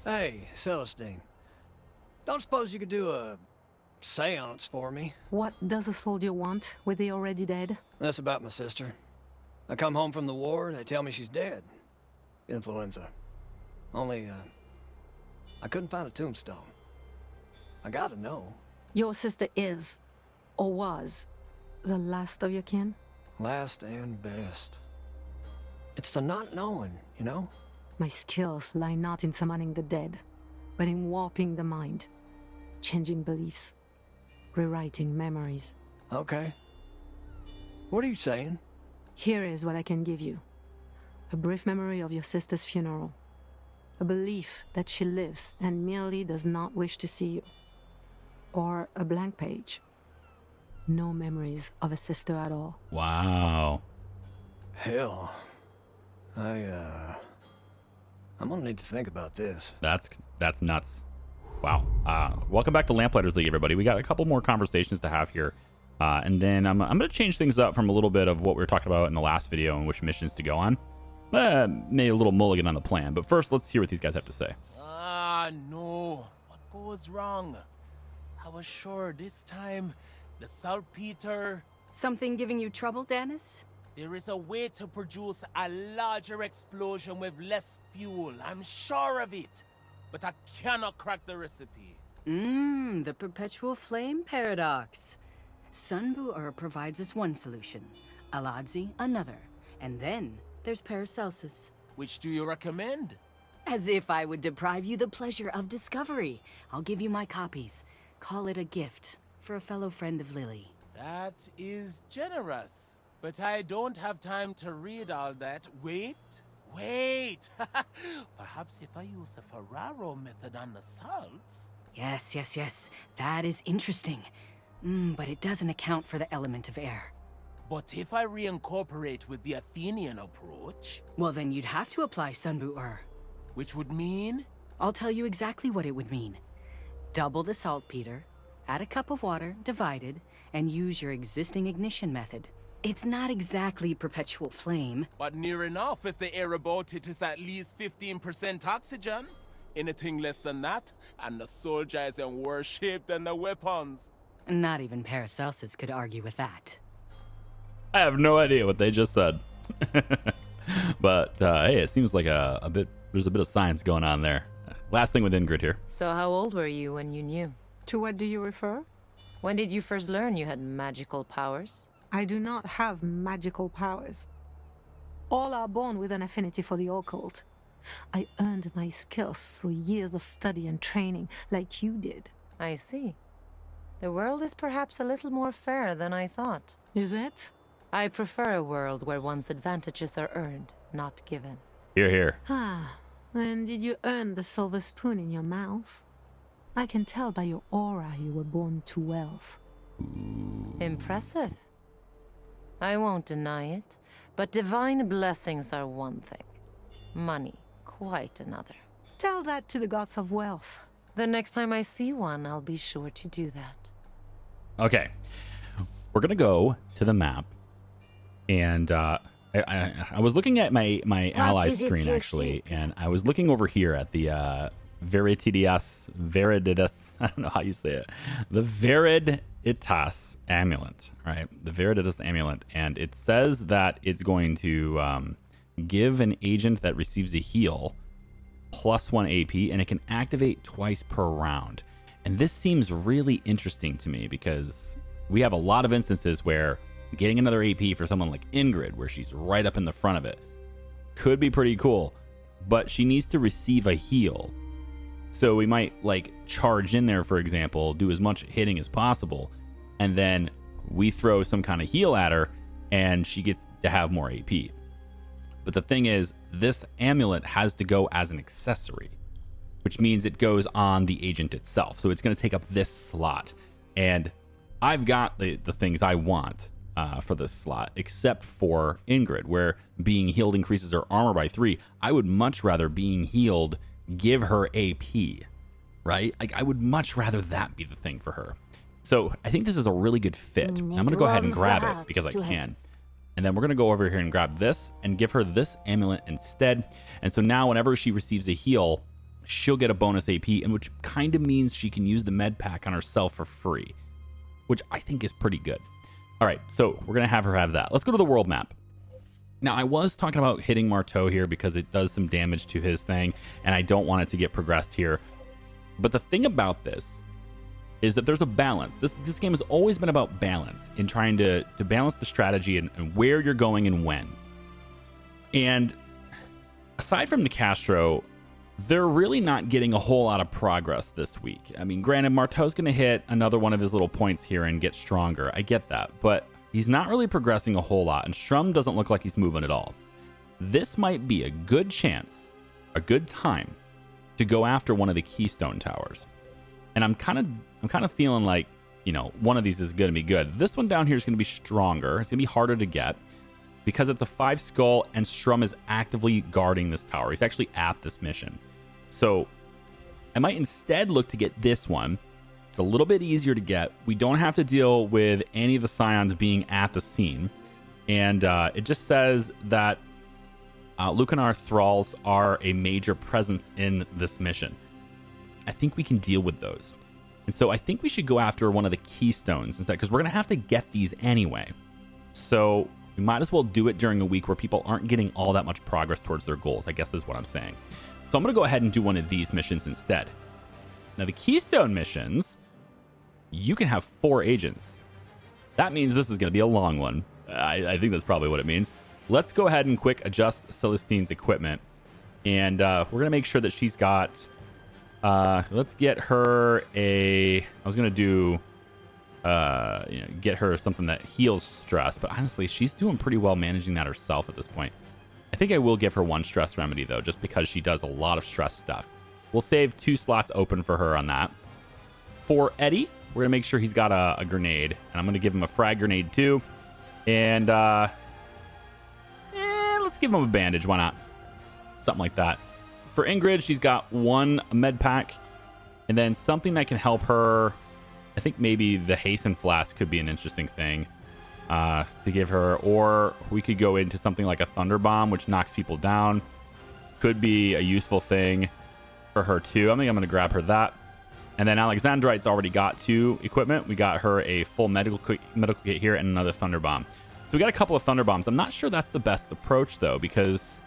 Hey, Celestine. Don't suppose you could do a seance for me? What does a soldier want with the already dead? That's about my sister. I come home from the war, they tell me she's dead. Influenza. Only, I couldn't find a tombstone. I gotta know. Your sister is, or was, the last of your kin? Last and best. It's the not knowing, you know? My skills lie not in summoning the dead, but in warping the mind, changing beliefs, rewriting memories. Okay. What are you saying? Here is what I can give you. A brief memory of your sister's funeral. A belief that she lives and merely does not wish to see you. Or a blank page. No memories of a sister at all. Wow. Hell. I'm gonna need to think about this. That's nuts. Wow. Welcome back to Lamplighters League, everybody. We got a couple more conversations to have here. And then I'm going to change things up from a little bit of what we were talking about in the last video and which missions to go on. Made a little mulligan on the plan. But first, let's hear what these guys have to say. No. What goes wrong? I was sure this time the saltpeter... Something giving you trouble, Dennis? There is a way to produce a larger explosion with less fuel. I'm sure of it. But I cannot crack the recipe. The perpetual flame paradox. Sunbu provides us one solution, Aladzi another, and then there's Paracelsus. Which do you recommend? As if I would deprive you the pleasure of discovery. I'll give you my copies. Call it a gift for a fellow friend of Lily. That is generous. But I don't have time to read all that. Wait. Perhaps if I use the Ferraro method on the salts... Yes. That is interesting. But it doesn't account for the element of air. But if I reincorporate with the Athenian approach... Well, then you'd have to apply Sunbu. Which would mean? I'll tell you exactly what it would mean. Double the saltpeter, add a cup of water, divided, and use your existing ignition method. It's not exactly perpetual flame. But near enough if the air about it is at least 15% oxygen. Anything less than that, and the soldier is in worse shape than the weapons. Not even Paracelsus could argue with that. I have no idea what they just said. But hey, it seems like there's a bit of science going on there. Last thing with Ingrid here. So how old were you when you knew? To what do you refer? When did you first learn you had magical powers? I do not have magical powers. All are born with an affinity for the occult. I earned my skills through years of study and training, like you did. I see. The world is perhaps a little more fair than I thought. Is it? I prefer a world where one's advantages are earned, not given. Hear, hear. And did you earn the silver spoon in your mouth? I can tell by your aura you were born to wealth. Impressive. I won't deny it, but divine blessings are one thing. Money, quite another. Tell that to the gods of wealth. The next time I see one, I'll be sure to do that. Okay. We're going to go to the map. And I was looking at my ally screen, actually, and I was looking over here at the Veriditas, I don't know how you say it. The Veriditas amulet, right? The Veriditas amulet. And it says that it's going to give an agent that receives a heal +1 AP, and it can activate twice per round. And this seems really interesting to me because we have a lot of instances where getting another AP for someone like Ingrid, where she's right up in the front of it, could be pretty cool, but she needs to receive a heal. So we might like charge in there, for example, do as much hitting as possible, and then we throw some kind of heal at her and she gets to have more AP. But the thing is, this amulet has to go as an accessory, which means it goes on the agent itself. So it's going to take up this slot. And I've got the things I want for this slot, except for Ingrid, where being healed increases her armor by 3. I would much rather being healed give her AP, right? Like, I would much rather that be the thing for her. So I think this is a really good fit. I'm going to go ahead and grab it because I can. And then we're going to go over here and grab this and give her this amulet instead. And so now whenever she receives a heal, she'll get a bonus AP, and which kind of means she can use the med pack on herself for free, which I think is pretty good. All right, so we're going to have her have that. Let's go to the world map. Now, I was talking about hitting Marteau here because it does some damage to his thing, and I don't want it to get progressed here. But the thing about this is that there's a balance. This game has always been about balance, in trying to balance the strategy and where you're going and when. And aside from Nicastro, they're really not getting a whole lot of progress this week. I mean, granted, Marteau's going to hit another one of his little points here and get stronger. I get that, but he's not really progressing a whole lot, and Strum doesn't look like he's moving at all. This might be a good chance, a good time, to go after one of the Keystone Towers. And I'm kind of feeling like, you know, one of these is going to be good. This one down here is going to be stronger. It's going to be harder to get because it's a 5 skull and Strum is actively guarding this tower. He's actually at this mission. So I might instead look to get this one. It's a little bit easier to get. We don't have to deal with any of the Scions being at the scene. And it just says that Lucanar thralls are a major presence in this mission. I think we can deal with those. And so I think we should go after one of the Keystones instead, because we're going to have to get these anyway. So we might as well do it during a week where people aren't getting all that much progress towards their goals, I guess is what I'm saying. So I'm going to go ahead and do one of these missions instead. Now, the Keystone missions, you can have 4 agents. That means this is going to be a long one. I think that's probably what it means. Let's go ahead and quick adjust Celestine's equipment. And we're going to make sure that she's got... let's get her a... I was going to do... get her something that heals stress. But honestly, she's doing pretty well managing that herself at this point. I think I will give her 1 stress remedy, though, just because she does a lot of stress stuff. We'll save 2 slots open for her on that. For Eddie, we're going to make sure he's got a grenade. And I'm going to give him a frag grenade, too. And... let's give him a bandage. Why not? Something like that. For Ingrid, she's got 1 med pack. And then something that can help her... I think maybe the Hasten Flask could be an interesting thing to give her. Or we could go into something like a Thunder Bomb, which knocks people down. Could be a useful thing for her, too. I think I'm going to grab her that. And then Alexandrite's already got 2 equipment. We got her a full medical kit here and another Thunder Bomb. So we got a couple of Thunder Bombs. I'm not sure that's the best approach, though, because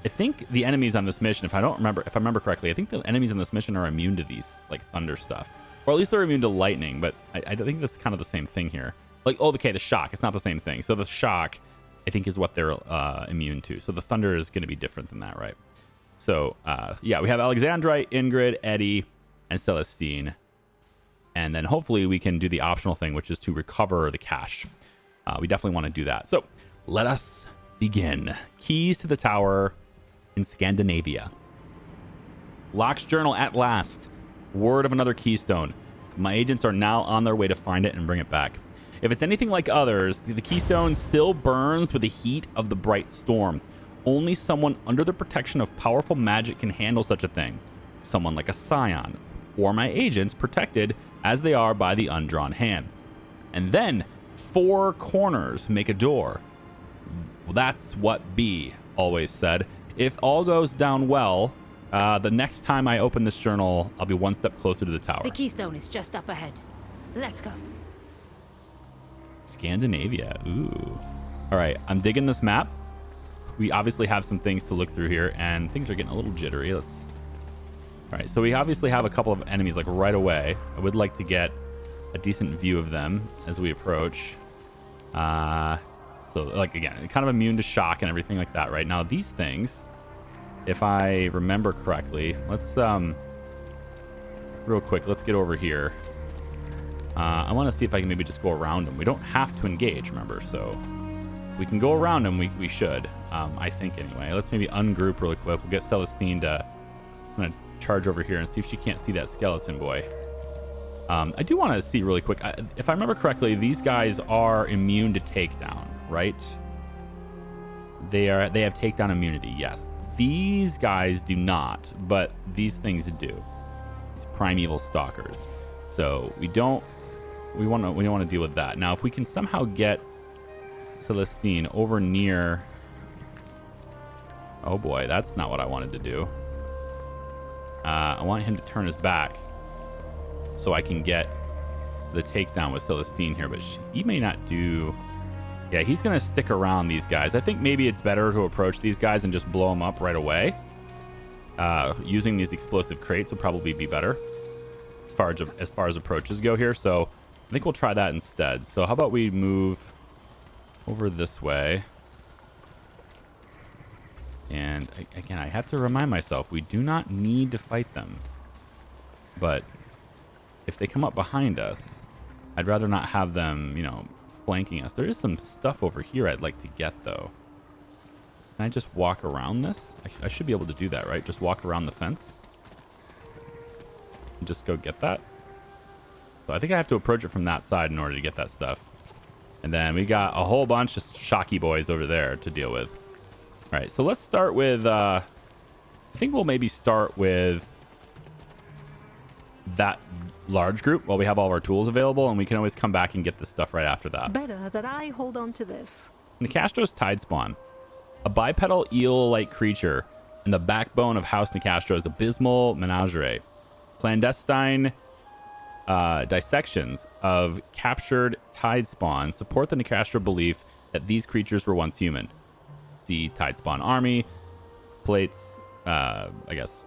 I think the enemies on this mission, if I remember correctly, I think the enemies on this mission are immune to these, like, thunder stuff. Or at least they're immune to lightning, but I think that's kind of the same thing here. Like, oh, okay, the shock. It's not the same thing. So the shock, I think, is what they're immune to. So the thunder is going to be different than that, right? So, yeah, we have Alexandrite, Ingrid, Eddie, and Celestine. And then hopefully we can do the optional thing, which is to recover the cash. We definitely want to do that. So let us begin. Keys to the tower in Scandinavia. Locke's journal at last. Word of another keystone. My agents are now on their way to find it and bring it back. If it's anything like others, the keystone still burns with the heat of the bright storm. Only someone under the protection of powerful magic can handle such a thing. Someone like a Scion, or my agents protected as they are by the undrawn hand. And then 4 corners make a door. Well, that's what B always said. If all goes down well, the next time I open this journal, I'll be 1 step closer to the tower. The keystone is just up ahead. Let's go. Scandinavia. Ooh. All right, I'm digging this map. We obviously have some things to look through here, and things are getting a little jittery. All right, so we obviously have a couple of enemies, like, right away. I would like to get a decent view of them as we approach. So, like, again, kind of immune to shock and everything like that right now. These things, if I remember correctly, let's, real quick, let's get over here. I want to see if I can maybe just go around them. We don't have to engage, remember, so we can go around them. We should, I think, anyway. Let's maybe ungroup really quick. We'll get Celestine to... I'm going to charge over here and see if she can't see that skeleton boy. I do want to see really quick. If I remember correctly, these guys are immune to takedown, right? They have takedown immunity, yes. These guys do not, but these things do. These primeval stalkers. So we don't want to deal with that. Now, if we can somehow get Celestine over near... Oh boy, that's not what I wanted to do. I want him to turn his back so I can get the takedown with Celestine here, but he may not do... Yeah, he's going to stick around these guys. I think maybe it's better to approach these guys and just blow them up right away. Using these explosive crates would probably be better as far as approaches go here. So I think we'll try that instead. So how about we move over this way? And again, I have to remind myself, we do not need to fight them. But if they come up behind us, I'd rather not have them, you know, flanking us. There is some stuff over here I'd like to get, though. Can I just walk around this? I should be able to do that, right? Just walk around the fence. And just go get that. So I think I have to approach it from that side in order to get that stuff. And then we got a whole bunch of shocky boys over there to deal with. All right, so let's start with... I think we'll maybe start with that large group while we have all of our tools available, and we can always come back and get this stuff right after that. Better that I hold on to this. Nicastro's Tide Spawn. A bipedal eel-like creature in the backbone of House Nicastro's abysmal menagerie. Clandestine dissections of captured Tide Spawn support the Nicastro belief that these creatures were once human. See Tide Spawn Army, plates, I guess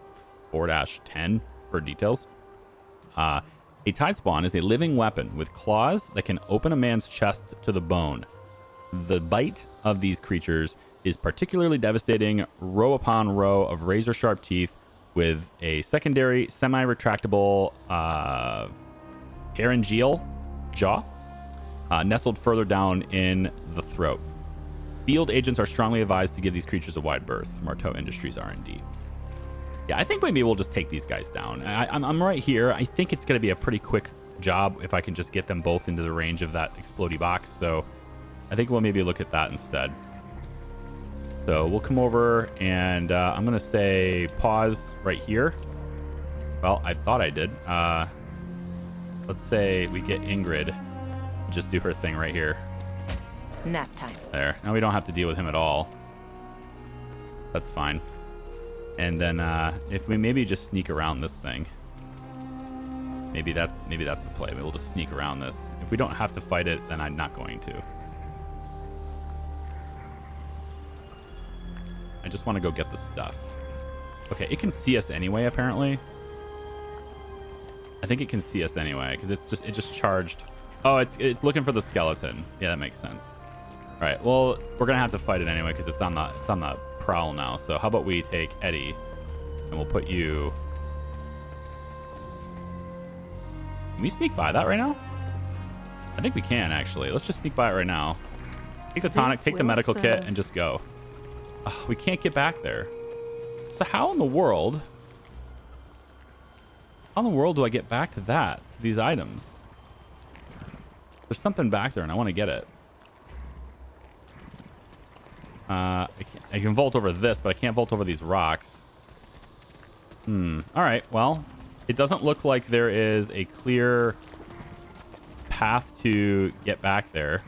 4-10 for details. A Tide Spawn is a living weapon with claws that can open a man's chest to the bone. The bite of these creatures is particularly devastating, row upon row of razor-sharp teeth with a secondary semi-retractable pharyngeal jaw nestled further down in the throat. Field agents are strongly advised to give these creatures a wide berth. Marteau Industries R&D. Yeah, I think maybe we'll just take these guys down. I'm right here. I think it's going to be a pretty quick job if I can just get them both into the range of that explodey box. So I think we'll maybe look at that instead. So we'll come over and I'm going to say pause right here. Well, I thought I did. Let's say we get Ingrid. Just do her thing right here. Nap time. There. Now we don't have to deal with him at all. That's fine. And then if we maybe just sneak around this thing. Maybe that's the play. We'll just sneak around this. If we don't have to fight it, then I'm not going to. I just want to go get the stuff. Okay, it can see us anyway, apparently. I think it can see us anyway, because it just charged. Oh, it's looking for the skeleton. Yeah, that makes sense. All right, well, we're gonna have to fight it anyway because it's on the prowl now. So how about we take Eddie, and we'll put you. Can we sneak by that right now? I think we can actually. Let's just sneak by it right now. Take the tonic, take the medical kit, and just go. Oh, we can't get back there. So how in the world do I get back to that, to these items? There's something back there and I want to get it. I can vault over this, but I can't vault over these rocks. All right, well, it doesn't look like there is a clear path to get back there.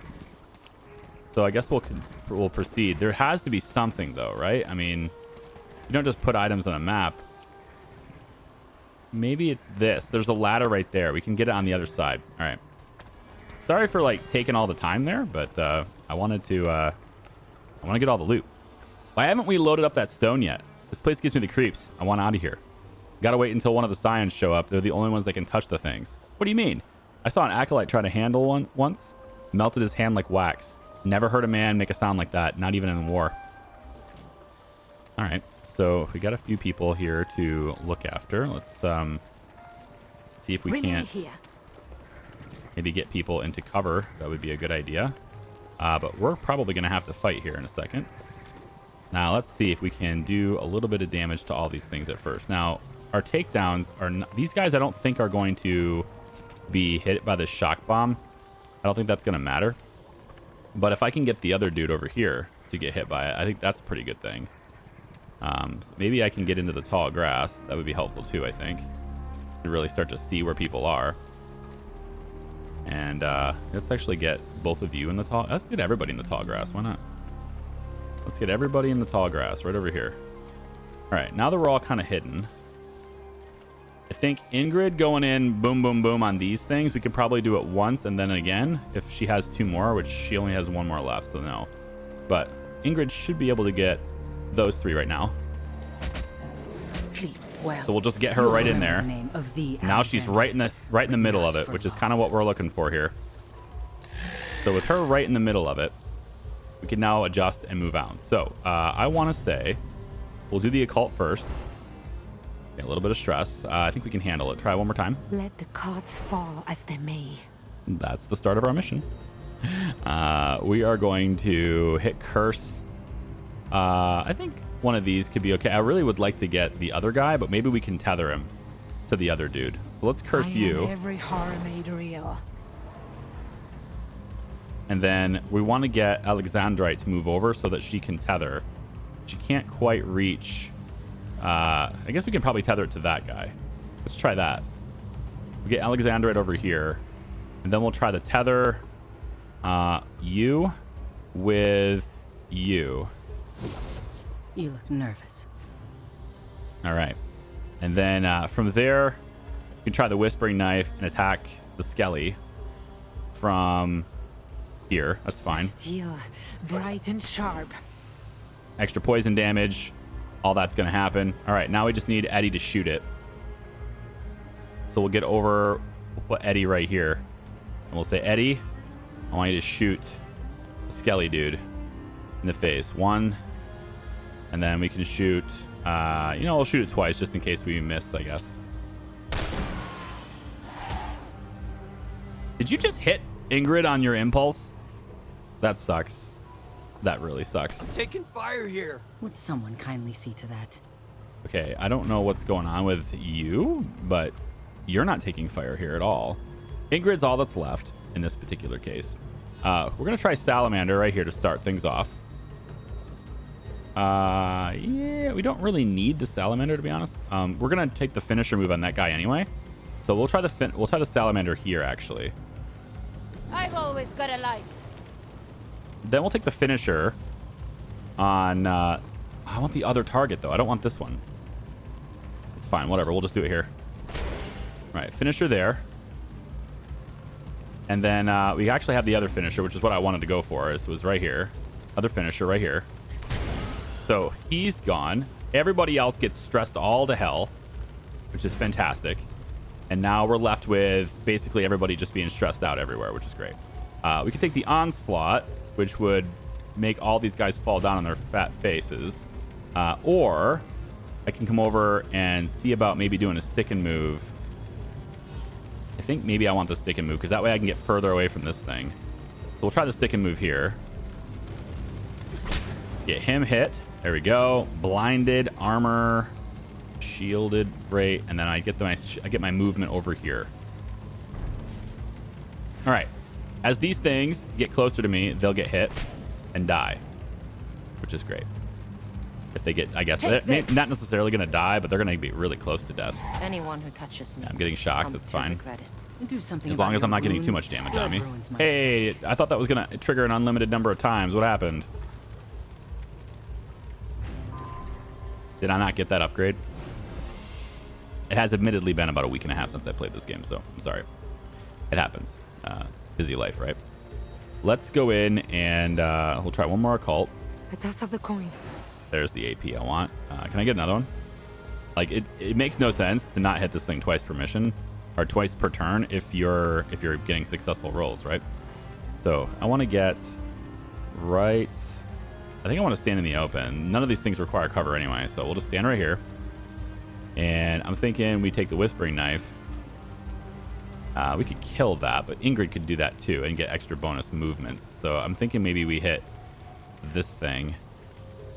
So I guess we'll proceed. There has to be something though, right? I mean, you don't just put items on a map. Maybe it's this. There's a ladder right there. We can get it on the other side. All right. Sorry for like taking all the time there, but I wanted to get all the loot. Why haven't we loaded up that stone yet? This place gives me the creeps. I want out of here. Gotta wait until one of the scions show up. They're the only ones that can touch the things. What do you mean? I saw an acolyte try to handle one once. Melted his hand like wax. Never heard a man make a sound like that, not even in war. All right, so we got a few people here to look after. Let's see if we can't maybe get people into cover. That would be a good idea. But we're probably going to have to fight here in a second. Now, let's see if we can do a little bit of damage to all these things at first. Now, our takedowns are... these guys I don't think are going to be hit by the shock bomb. I don't think that's going to matter. But if I can get the other dude over here to get hit by it, I think that's a pretty good thing. So maybe I can get into the tall grass. That would be helpful too, I think. To really start to see where people are. And let's actually get both of you in the tall... Let's get everybody in the tall grass. Why not? Let's get everybody in the tall grass right over here. All right, now that we're all kind of hidden, I think Ingrid going in boom, boom, boom on these things, we can probably do it once and then again if she has 2 more, which she only has 1 more left, so no. But Ingrid should be able to get those 3 right now. Sleep well. So we'll just get her right in there. The name of the Now she's right in the middle of it, which is kind of what we're looking for here. So with her right in the middle of it, we can now adjust and move out. So I want to say we'll do the occult first. Okay, a little bit of stress. I think we can handle it. Try one more time. Let the cards fall as they may. That's the start of our mission. We are going to hit curse. I think one of these could be okay. I really would like to get the other guy, but maybe we can tether him to the other dude. So let's curse you. Every horror made real. And then we want to get Alexandrite to move over so that she can tether. She can't quite reach. I guess we can probably tether it to that guy. Let's try that. We get Alexandrite over here. And then we'll try to tether you with you. You look nervous. All right. And then from there, you can try the Whispering Knife and attack the Skelly from here. That's fine. Steel, bright and sharp. Extra poison damage. All that's going to happen. All right, now we just need Eddie to shoot it. So we'll get over, we'll put Eddie right here. And we'll say, Eddie, I want you to shoot the Skelly dude in the face. 1. And then we can shoot, we'll shoot it twice just in case we miss, I guess. Did you just hit Ingrid on your impulse? That sucks. That really sucks. I'm taking fire here. Would someone kindly see to that? Okay, I don't know what's going on with you, but you're not taking fire here at all. Ingrid's all that's left in this particular case. We're going to try Salamander right here to start things off. Yeah, we don't really need the Salamander, to be honest. We're going to take the finisher move on that guy anyway. So we'll try the Salamander here, actually. I've always got a light. Then we'll take the finisher on... I want the other target, though. I don't want this one. It's fine. Whatever. We'll just do it here. All right. Finisher there. And then we actually have the other finisher, which is what I wanted to go for. This was right here. Other finisher right here. So he's gone. Everybody else gets stressed all to hell, which is fantastic. And now we're left with basically everybody just being stressed out everywhere, which is great. We can take the onslaught, which would make all these guys fall down on their fat faces. Or I can come over and see about maybe doing a stick and move. I think maybe I want the stick and move because that way I can get further away from this thing. So we'll try the stick and move here. Get him hit. There we go. Blinded, armor, shielded, great. And then I get my movement over here. All right. As these things get closer to me, they'll get hit and die, which is great. If they get, I guess, they're not necessarily going to die, but they're going to be really close to death. Anyone who touches me. Yeah, I'm getting shocked. That's fine. Regret it. Do something As long as I'm not getting too much damage on me. Hey, I thought that was going to trigger an unlimited number of times. What happened? Did I not get that upgrade? It has admittedly been about a week and a half since I played this game, so I'm sorry. It happens. Busy life, right? Let's go in and we'll try one more occult. A toss of the coin. There's the AP I want. Can I get another one? Like it makes no sense to not hit this thing twice per mission or twice per turn if you're getting successful rolls, right? So I want to get right. I think I want to stand in the open. None of these things require cover anyway, so we'll just stand right here. And I'm thinking we take the Whispering Knife. We could kill that, but Ingrid could do that too and get extra bonus movements. So I'm thinking maybe we hit this thing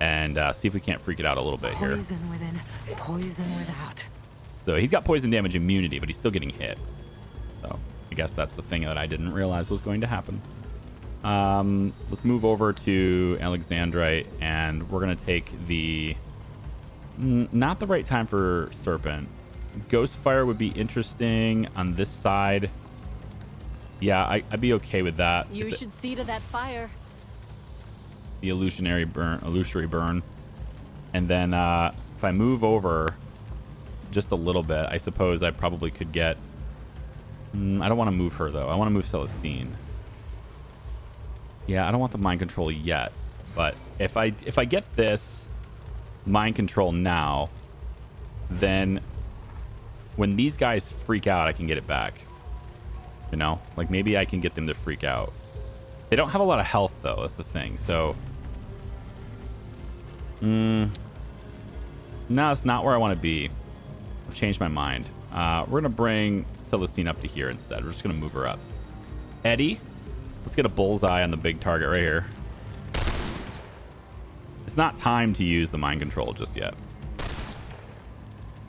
and see if we can't freak it out a little bit here. Poison within, poison without. So he's got poison damage immunity, but he's still getting hit. So I guess that's the thing that I didn't realize was going to happen. Let's move over to Alexandrite, and we're going to take the... not the right time for Serpent. Ghostfire would be interesting on this side. Yeah, I'd be okay with that. You should see to that fire. The illusory burn. And then if I move over just a little bit. I suppose I probably could get... I don't want to move her, though. I want to move Celestine. Yeah, I don't want the mind control yet. But if I get this mind control now, then when these guys freak out, I can get it back. You know? Like, maybe I can get them to freak out. They don't have a lot of health, though. That's the thing. So... no, it's not where I want to be. I've changed my mind. We're going to bring Celestine up to here instead. We're just going to move her up. Eddie, let's get a bullseye on the big target right here. It's not time to use the mind control just yet.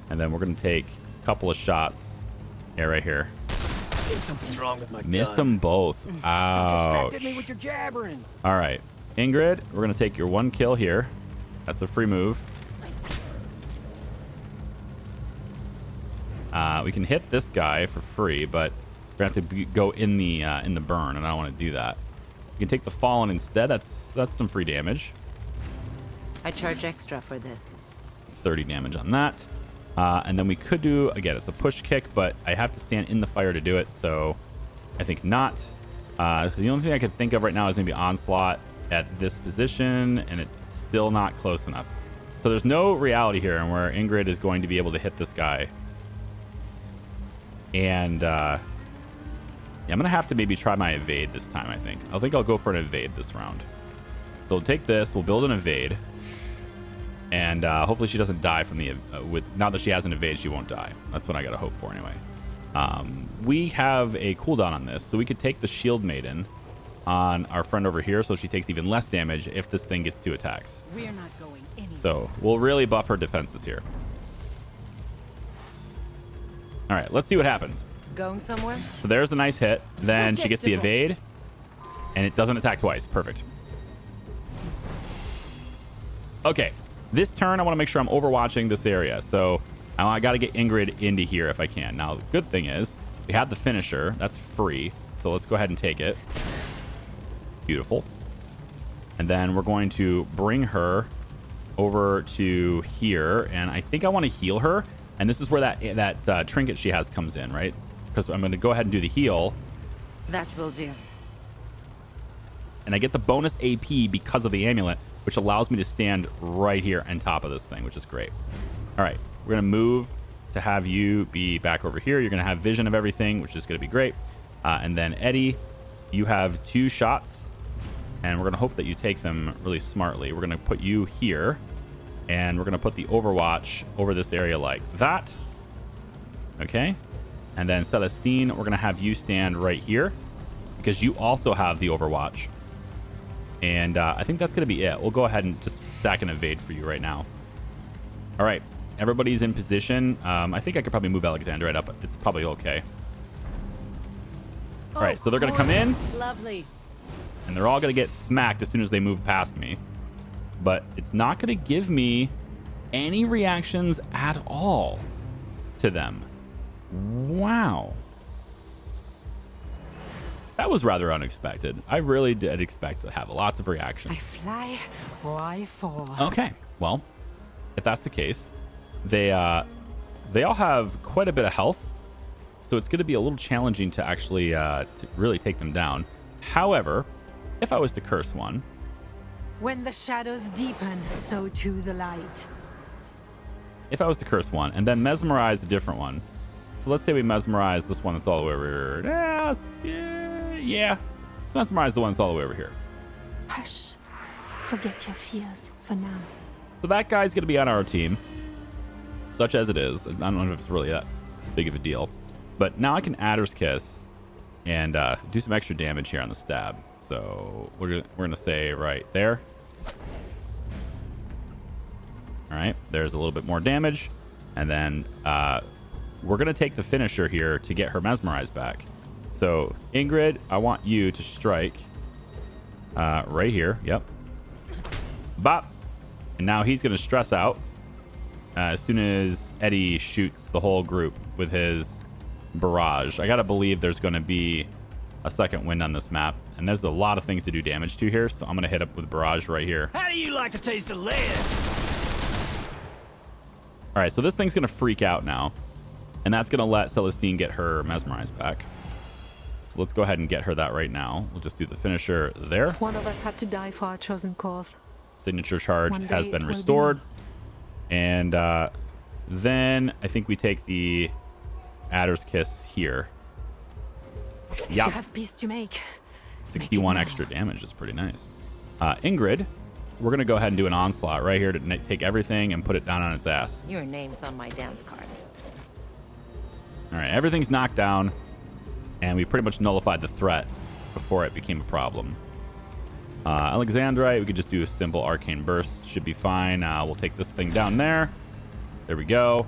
And then we're going to take a couple of shots. Yeah, right here. I think something's wrong with my Missed gun. them both. You Ouch. distracted me with your jabbering. All right. Ingrid, we're going to take your 1 kill here. That's a free move. We can hit this guy for free, but we're going to have to go in the burn, and I don't want to do that. You can take the Fallen instead. That's some free damage. I charge extra for this. 30 damage on that. And then we could do, again, it's a push kick, but I have to stand in the fire to do it, so I think not. The only thing I could think of right now is maybe Onslaught at this position, and it's still not close enough. So there's no reality here and where Ingrid is going to be able to hit this guy. And yeah, I'm going to have to maybe try my evade this time, I think. I think I'll go for an evade this round. So we'll take this, we'll build an evade. And hopefully she doesn't die from the... now that she has an evade, she won't die. That's what I got to hope for anyway. We have a cooldown on this, so we could take the Shield Maiden on our friend over here, so she takes even less damage if this thing gets 2 attacks. We're not going anywhere. So we'll really buff her defenses here. All right, let's see what happens. Going somewhere? So there's the nice hit. Then she gets the evade, and it doesn't attack twice. Perfect. Okay, this turn I want to make sure I'm overwatching this area. So I got to get Ingrid into here if I can. Now, the good thing is we have the finisher. That's free. So let's go ahead and take it. Beautiful. And then we're going to bring her over to here. And I think I want to heal her. And this is where that trinket she has comes in, right? Because I'm going to go ahead and do the heal. That will do. And I get the bonus AP because of the amulet, which allows me to stand right here on top of this thing, which is great. All right, we're going to move to have you be back over here. You're going to have vision of everything, which is going to be great. And then Eddie, you have 2 shots, and we're going to hope that you take them really smartly. We're going to put you here, and we're going to put the Overwatch over this area like that. Okay. And then Celestine, we're going to have you stand right here because you also have the Overwatch. And I think that's going to be it. We'll go ahead and just stack an evade for you right now. All right. Everybody's in position. I think I could probably move Alexander right up. It's probably okay. All right. So they're going to come in. Lovely. And they're all going to get smacked as soon as they move past me. But it's not going to give me any reactions at all to them. Wow. That was rather unexpected. I really did expect to have lots of reactions. I fly, why fall? Okay, well, if that's the case, they all have quite a bit of health, so it's going to be a little challenging to actually to really take them down. However, if I was to curse one... When the shadows deepen, so too the light. If I was to curse one and then mesmerize a different one. So let's say we mesmerize this one that's all the way over here. Yeah. Let's mesmerize the one that's all the way over here. Hush. Forget your fears for now. So that guy's going to be on our team. Such as it is. I don't know if it's really that big of a deal. But now I can Adder's Kiss and do some extra damage here on the stab. So we're going to say right there. All right. There's a little bit more damage. And then we're going to take the finisher here to get her mesmerized back. So Ingrid, I want you to strike right here. Yep. Bop. And now he's going to stress out as soon as Eddie shoots the whole group with his barrage. I got to believe there's going to be a second wind on this map. And there's a lot of things to do damage to here. So I'm going to hit up with barrage right here. How do you like to taste of lead? All right, so this thing's going to freak out now. And that's going to let Celestine get her mesmerized back. So let's go ahead and get her that right now. We'll just do the finisher there. One of us had to die for our chosen cause. Signature charge One has day been it will be restored. me. And then I think we take the Adder's Kiss here. You Yep. have peace to make. 61 now. extra damage is pretty nice. Ingrid, we're going to go ahead and do an onslaught right here to take everything and put it down on its ass. Your name's on my dance card. All right, everything's knocked down, and we pretty much nullified the threat before it became a problem. Alexandrite, we could just do a simple arcane burst. Should be fine. We'll take this thing down there. There we go.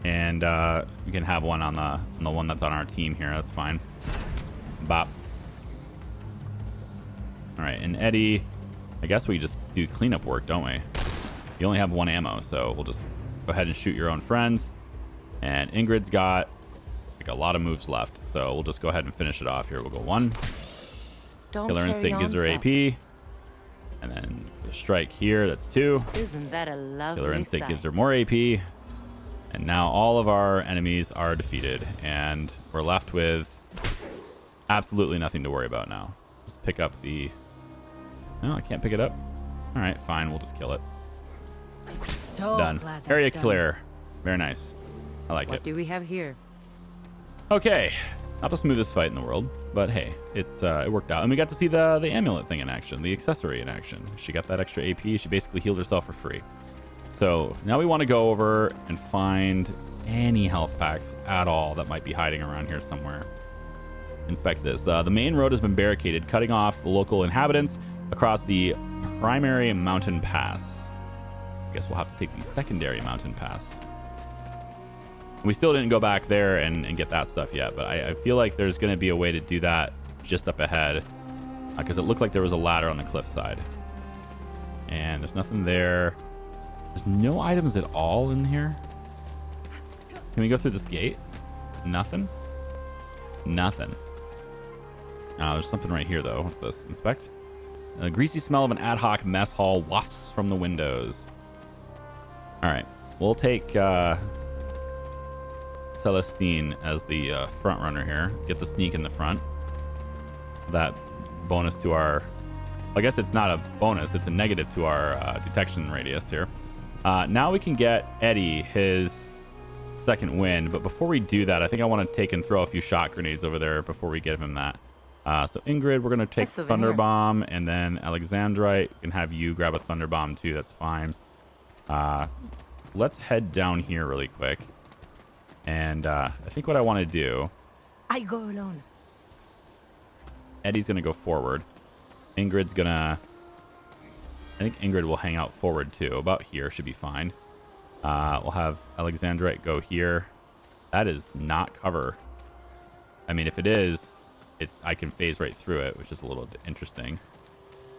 And we can have one on the one that's on our team here. That's fine. Bop. All right, and Eddie, I guess we just do cleanup work, don't we? You only have 1 ammo, so we'll just go ahead and shoot your own friends. And Ingrid's got like a lot of moves left, so we'll just go ahead and finish it off here. We'll go 1. Don't Killer carry Instinct on, gives her son. AP. And then the strike here, that's 2. Isn't that a lovely Killer Instinct sight? gives her more AP. And now all of our enemies are defeated. And we're left with absolutely nothing to worry about now. Just pick up the... No, I can't pick it up. All right, fine. We'll just kill it. So Done. glad that's Area done. clear. Very nice. I like What it. do we have here? Okay. Not the smoothest fight in the world, but hey, it worked out. And we got to see the amulet thing in action, the accessory in action. She got that extra AP. She basically healed herself for free. So now we want to go over and find any health packs at all that might be hiding around here somewhere. Inspect this. The main road has been barricaded, cutting off the local inhabitants across the primary mountain pass. I guess we'll have to take the secondary mountain pass. We still didn't go back there and get that stuff yet, but I feel like there's going to be a way to do that just up ahead, because it looked like there was a ladder on the cliffside. And there's nothing there. There's no items at all in here. Can we go through this gate? Nothing? Nothing. There's something right here, though. What's this? Inspect. A greasy smell of an ad hoc mess hall wafts from the windows. All right. We'll take Celestine as the front runner here. Get the sneak in the front. That bonus to our... I guess it's not a bonus. It's a negative to our detection radius here. Now we can get Eddie his second wind. But before we do that, I think I want to take and throw a few shot grenades over there before we give him that. So Ingrid, we're going to take souvenir. Thunder Bomb, and then Alexandrite, we can have you grab a Thunder Bomb too. That's fine. Let's head down here really quick. And I think what I want to do... I go alone. Eddie's going to go forward. Ingrid's going to... I think Ingrid will hang out forward too. About here should be fine. We'll have Alexandrite go here. That is not cover. I mean, if it is, I can phase right through it, which is a little interesting.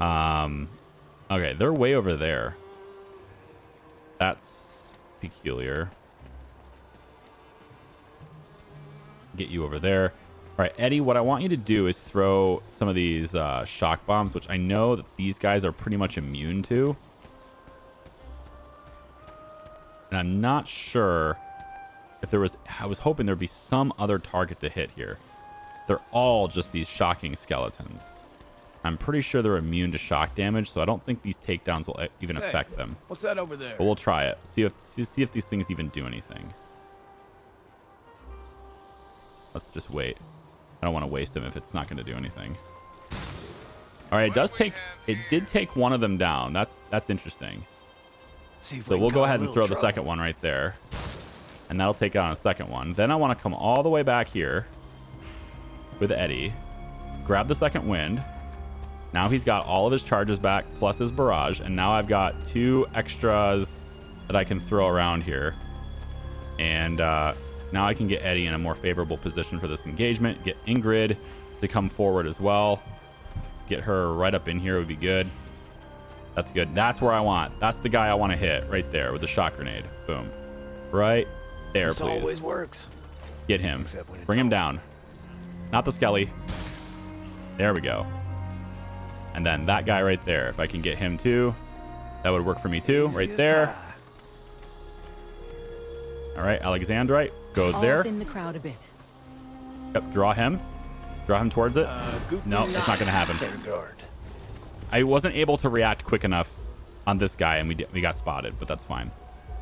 Okay, they're way over there. That's peculiar. Get you over there. All right, Eddie, what I want you to do is throw some of these shock bombs, which I know that these guys are pretty much immune to. And I'm not sure if there was... I was hoping there'd be some other target to hit here. They're all just these shocking skeletons. I'm pretty sure they're immune to shock damage, so I don't think these takedowns will even affect them. What's that over there? But we'll try it. See if these things even do anything. Let's just wait. I don't want to waste them if it's not going to do anything. All right, it did take one of them down. That's interesting. So we'll go ahead and throw the second one right there. And that'll take out a second one. Then I want to come all the way back here with Eddie. Grab the second wind. Now he's got all of his charges back plus his barrage. And now I've got 2 extras that I can throw around here. And now I can get Eddie in a more favorable position for this engagement. Get Ingrid to come forward as well. Get her right up in here would be good. That's good. That's where I want. That's the guy I want to hit right there with the shock grenade. Boom. Right there, This please. always works. Get him. Except when it Bring him don't. down. Not the skelly. There we go. And then that guy right there. If I can get him too, that would work for me too. Easy Right as there. pie. All right, Alexandrite goes there. Off in the crowd a bit. Yep, draw him towards it. No, it's not going to happen. I wasn't able to react quick enough on this guy, and we got spotted, but that's fine.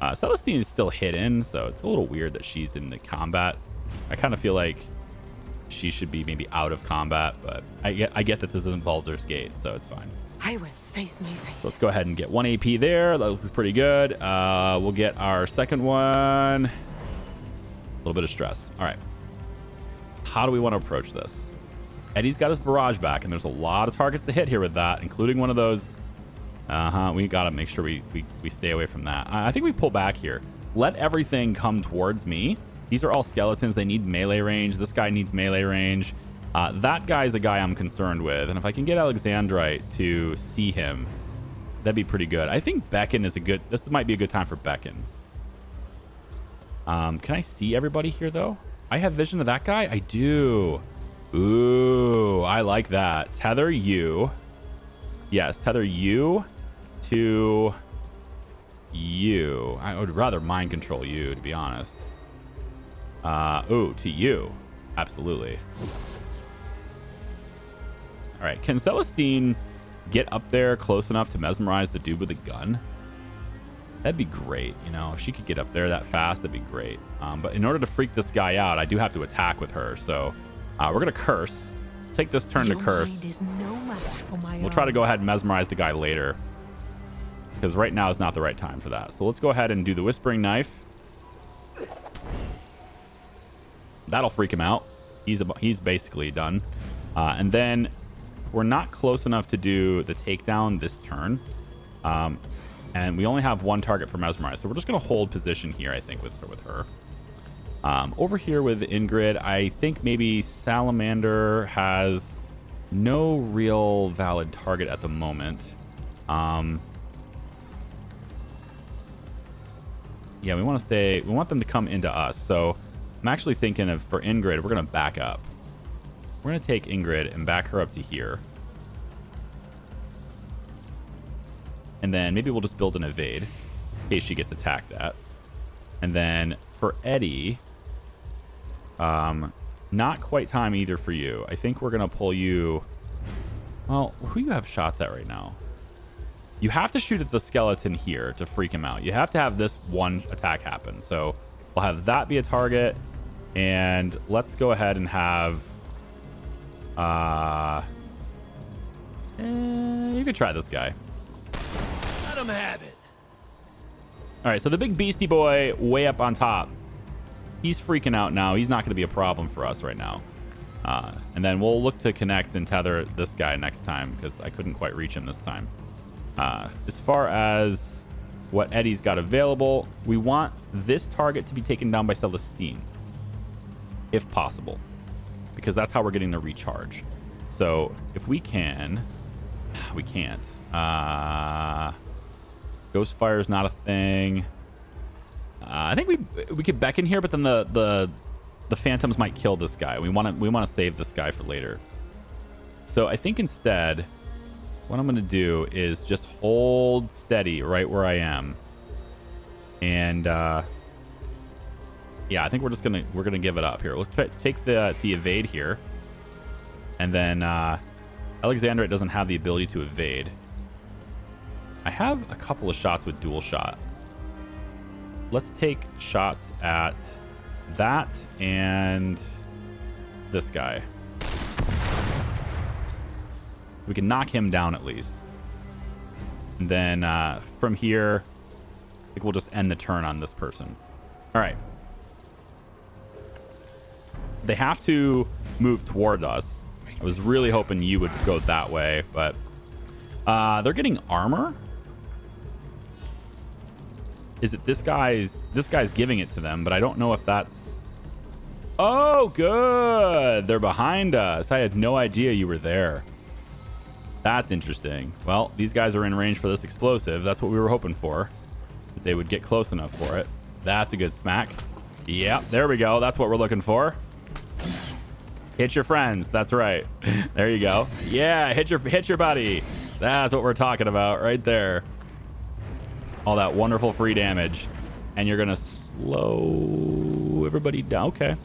Celestine is still hidden, so it's a little weird that she's in the combat. I kind of feel like she should be maybe out of combat, but I get that this isn't Baldur's Gate, so it's fine. I will face my fate. So let's go ahead and get 1 AP there. That looks pretty good. We'll get our second one. A little bit of stress. All right. How do we want to approach this? Eddie's got his barrage back, and there's a lot of targets to hit here with that, including one of those. We got to make sure we stay away from that. I think we pull back here. Let everything come towards me. These are all skeletons. They need melee range. This guy needs melee range. That guy's a guy I'm concerned with. And if I can get Alexandrite to see him, that'd be pretty good. I think Beckon is this might be a good time for Beckon. Can I see everybody here, though? I have vision of that guy? I do. Ooh, I like that. Tether you. Yes, tether you to you. I would rather mind control you, to be honest. To you. Absolutely. All right, can Celestine get up there close enough to mesmerize the dude with the gun? That'd be great. You know, if she could get up there that fast, that'd be great. But in order to freak this guy out, I do have to attack with her. So we're going to curse. Take this turn to curse. Mind is no match for my We'll try to go ahead and mesmerize the guy later, because right now is not the right time for that. So let's go ahead and do the Whispering Knife. That'll freak him out. He's basically done. And then we're not close enough to do the takedown this turn. And we only have one target for mesmerize, so we're just going to hold position here, I think, with her. Over here with Ingrid, I think maybe Salamander has no real valid target at the moment. Yeah, we want them to come into us. So I'm actually thinking of, for Ingrid, we're going to back up. We're going to take Ingrid and back her up to here. And then maybe we'll just build an evade in case she gets attacked at. And then for Eddie, not quite time either for you. I think we're going to pull you. Well, who you have shots at right now? You have to shoot at the skeleton here to freak him out. You have to have this one attack happen. So we'll have that be a target. And let's go ahead and have... you could try this guy. Let him have it. All right, so the big beastie boy way up on top. He's freaking out now. He's not going to be a problem for us right now. And then we'll look to connect and tether this guy next time, because I couldn't quite reach him this time. As far as what Eddie's got available, we want this target to be taken down by Celestine, if possible, because that's how we're getting the recharge. So if we can, we can't. Ghost Fire is not a thing. I think we could beckon here, but then the phantoms might kill this guy. We want to save this guy for later. So I think instead, what I'm going to do is just hold steady right where I am, and yeah, I think we're gonna give it up here. We'll take the evade here, and then Alexandrite doesn't have the ability to evade. I have a couple of shots with dual shot. Let's take shots at that and this guy. We can knock him down at least. And then from here, I think we'll just end the turn on this person. All right. They have to move toward us. I was really hoping you would go that way, but they're getting armor. Is it this guy's giving it to them, but I don't know if that's... Oh, good. They're behind us. I had no idea you were there. That's interesting. Well, these guys are in range for this explosive. That's what we were hoping for. That they would get close enough for it. That's a good smack. Yep, there we go. That's what we're looking for. Hit your friends. That's right. There you go. Yeah, hit your buddy. That's what we're talking about right there. All that wonderful free damage. and you're gonna slow everybody down. Okay.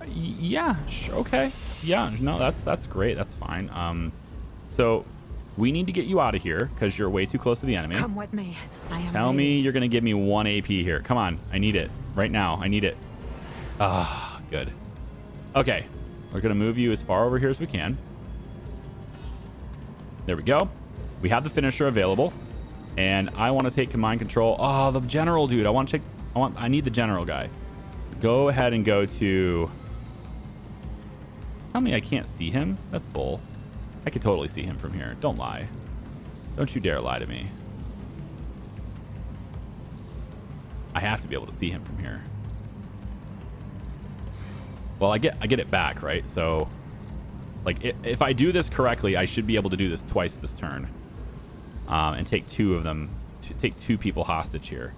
Yeah. Okay. Yeah. No, that's great. That's fine. So we need to get you out of here because you're way too close to the enemy. Come with me. I am Tell me ready. you're gonna give me 1 AP here. Come on. I need it right now. I need it. Ah, good. Okay. We're gonna move you as far over here as we can. There we go. We have the finisher available, and I want to take command control. Oh, the general dude. I need the general guy. Go ahead and go to. Tell me I can't see him. That's bull. I could totally see him from here. Don't lie. Don't you dare lie to me. I have to be able to see him from here. Well, I get it back, right? So, like, if I do this correctly, I should be able to do this twice this turn, and take 2 of them, take 2 people hostage here.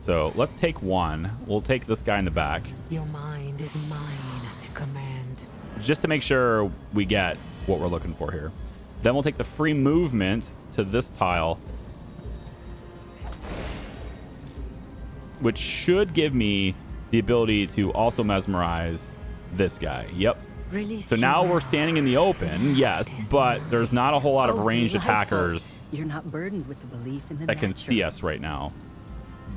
So let's take 1. We'll take this guy in the back, Your mind is mine to command. just to make sure we get what we're looking for here. Then we'll take the free movement to this tile, which should give me the ability to also mesmerize this guy. Yep. Really? So now we're standing in the open, yes, but there's not a whole lot of ranged attackers You're not burdened with the belief in the that can see us right now.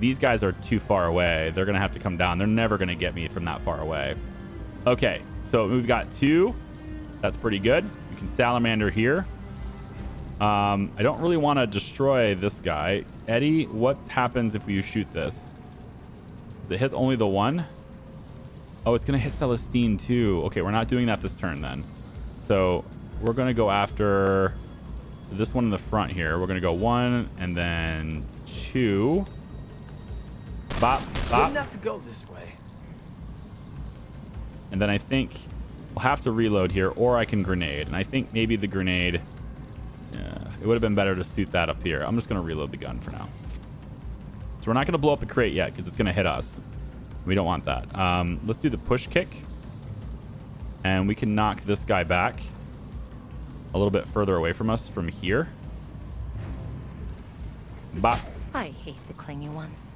These guys are too far away. They're going to have to come down. They're never going to get me from that far away. Okay, so we've got 2. That's pretty good. We can salamander here. I don't really want to destroy this guy. Eddie, what happens if we shoot this? Does it hit only the 1? Oh, it's going to hit Celestine too. Okay, we're not doing that this turn then. So we're going to go after this one in the front here. We're going to go 1 and then 2. Bop, bop. Didn't have to go this way. And then I think we'll have to reload here, or I can grenade. And I think maybe the grenade, it would have been better to suit that up here. I'm just going to reload the gun for now. So we're not going to blow up the crate yet because it's going to hit us. We don't want that. Let's do the push kick. And we can knock this guy back a little bit further away from us from here. Bop. I hate the clingy ones.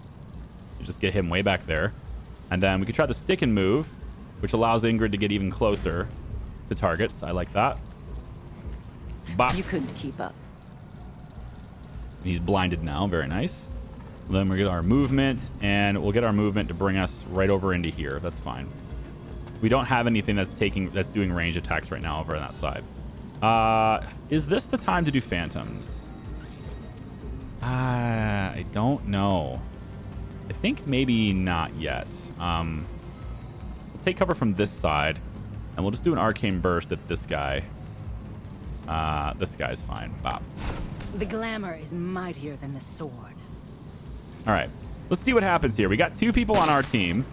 Just get him way back there. And then we could try the stick and move, which allows Ingrid to get even closer to targets. I like that. Bop. You couldn't keep up. He's blinded now. Very nice. Then we get our movement, and we'll get our movement to bring us right over into here. That's fine. We don't have anything that's doing range attacks right now over on that side. Is this the time to do phantoms? I don't know. I think maybe not yet. We'll take cover from this side, and we'll just do an arcane burst at this guy. This guy's fine. Bop. The glamour is mightier than the sword. All right, let's see what happens here. We got 2 people on our team,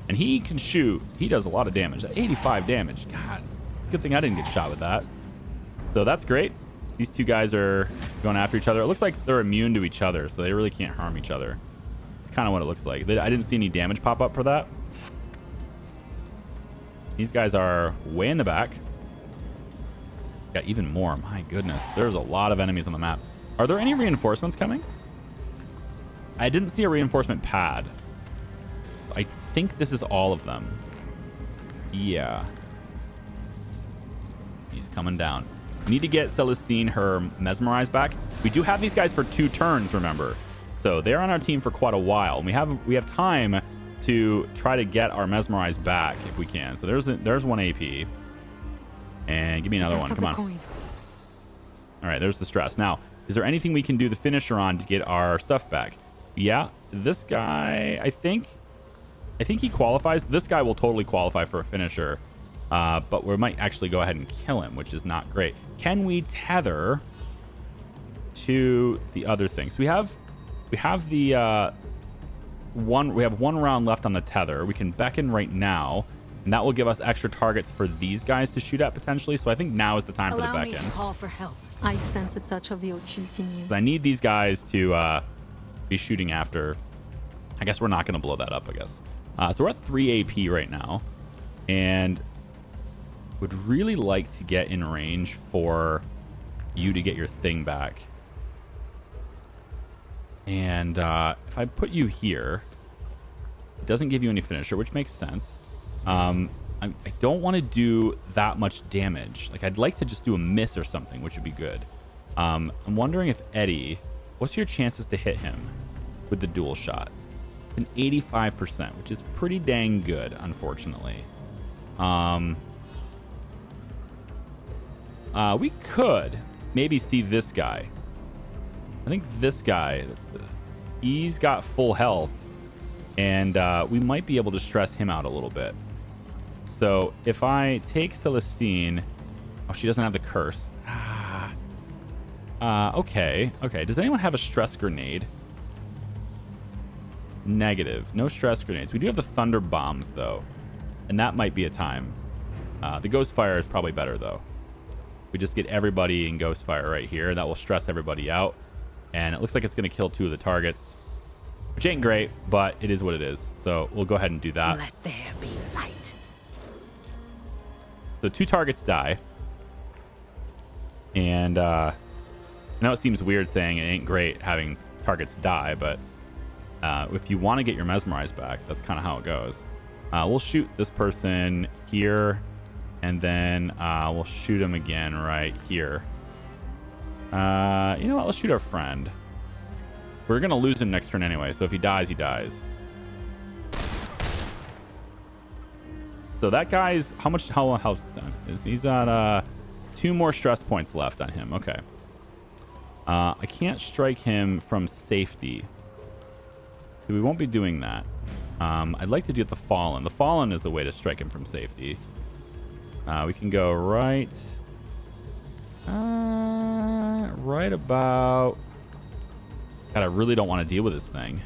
and he can shoot. He does a lot of damage. 85 damage. God, good thing I didn't get shot with that. So that's great. These 2 guys are going after each other. It looks like they're immune to each other, so they really can't harm each other. It's kind of what it looks like. I didn't see any damage pop up for that. These guys are way in the back. Got even more. My goodness, there's a lot of enemies on the map. Are there any reinforcements coming? I didn't see a reinforcement pad. So I think this is all of them. Yeah. He's coming down. We need to get Celestine her mesmerized back. We do have these guys for 2 turns, remember. So they're on our team for quite a while. And we have time to try to get our mesmerized back if we can. So there's 1 AP. And give me another one. Come on. Coin. All right, there's the stress. Now, is there anything we can do the finisher on to get our stuff back? Yeah, this guy, I think he qualifies. This guy will totally qualify for a finisher, but we might actually go ahead and kill him, which is not great. Can we tether to the other things? We have the we have 1 round left on the tether. We can beckon right now, and that will give us extra targets for these guys to shoot at potentially. So I think now is the time for the Allow me beckon. to call for help. I sense a touch of the occult in you. I need these guys to be shooting after. I guess we're not going to blow that up, I guess. So we're at 3 AP right now, and would really like to get in range for you to get your thing back. And if I put you here, it doesn't give you any finisher, which makes sense. I don't want to do that much damage. Like, I'd like to just do a miss or something, which would be good. I'm wondering if Eddie, what's your chances to hit him with the dual shot? An 85%, which is pretty dang good, unfortunately. We could maybe see this guy. I think this guy, he's got full health, and we might be able to stress him out a little bit. So if I take Celestine, oh, she doesn't have the curse. Okay. Does anyone have a stress grenade? Negative. No stress grenades. We do have the thunder bombs, though, and that might be a time. The ghost fire is probably better, though. We just get everybody in ghost fire right here. That will stress everybody out, and it looks like it's going to kill 2 of the targets, which ain't great, but it is what it is. So we'll go ahead and do that. Let there be light. So 2 targets die, and I know it seems weird saying it ain't great having targets die, but if you want to get your mesmerized back, that's kind of how it goes. We'll shoot this person here, and then we'll shoot him again right here. You know what? Let's shoot our friend. We're going to lose him next turn anyway, so if he dies, he dies. So that guy's... How health is that? He's at 2 more stress points left on him. Okay. I can't strike him from safety. So we won't be doing that. I'd like to do the Fallen. The Fallen is the way to strike him from safety. We can go right about... God, I really don't want to deal with this thing.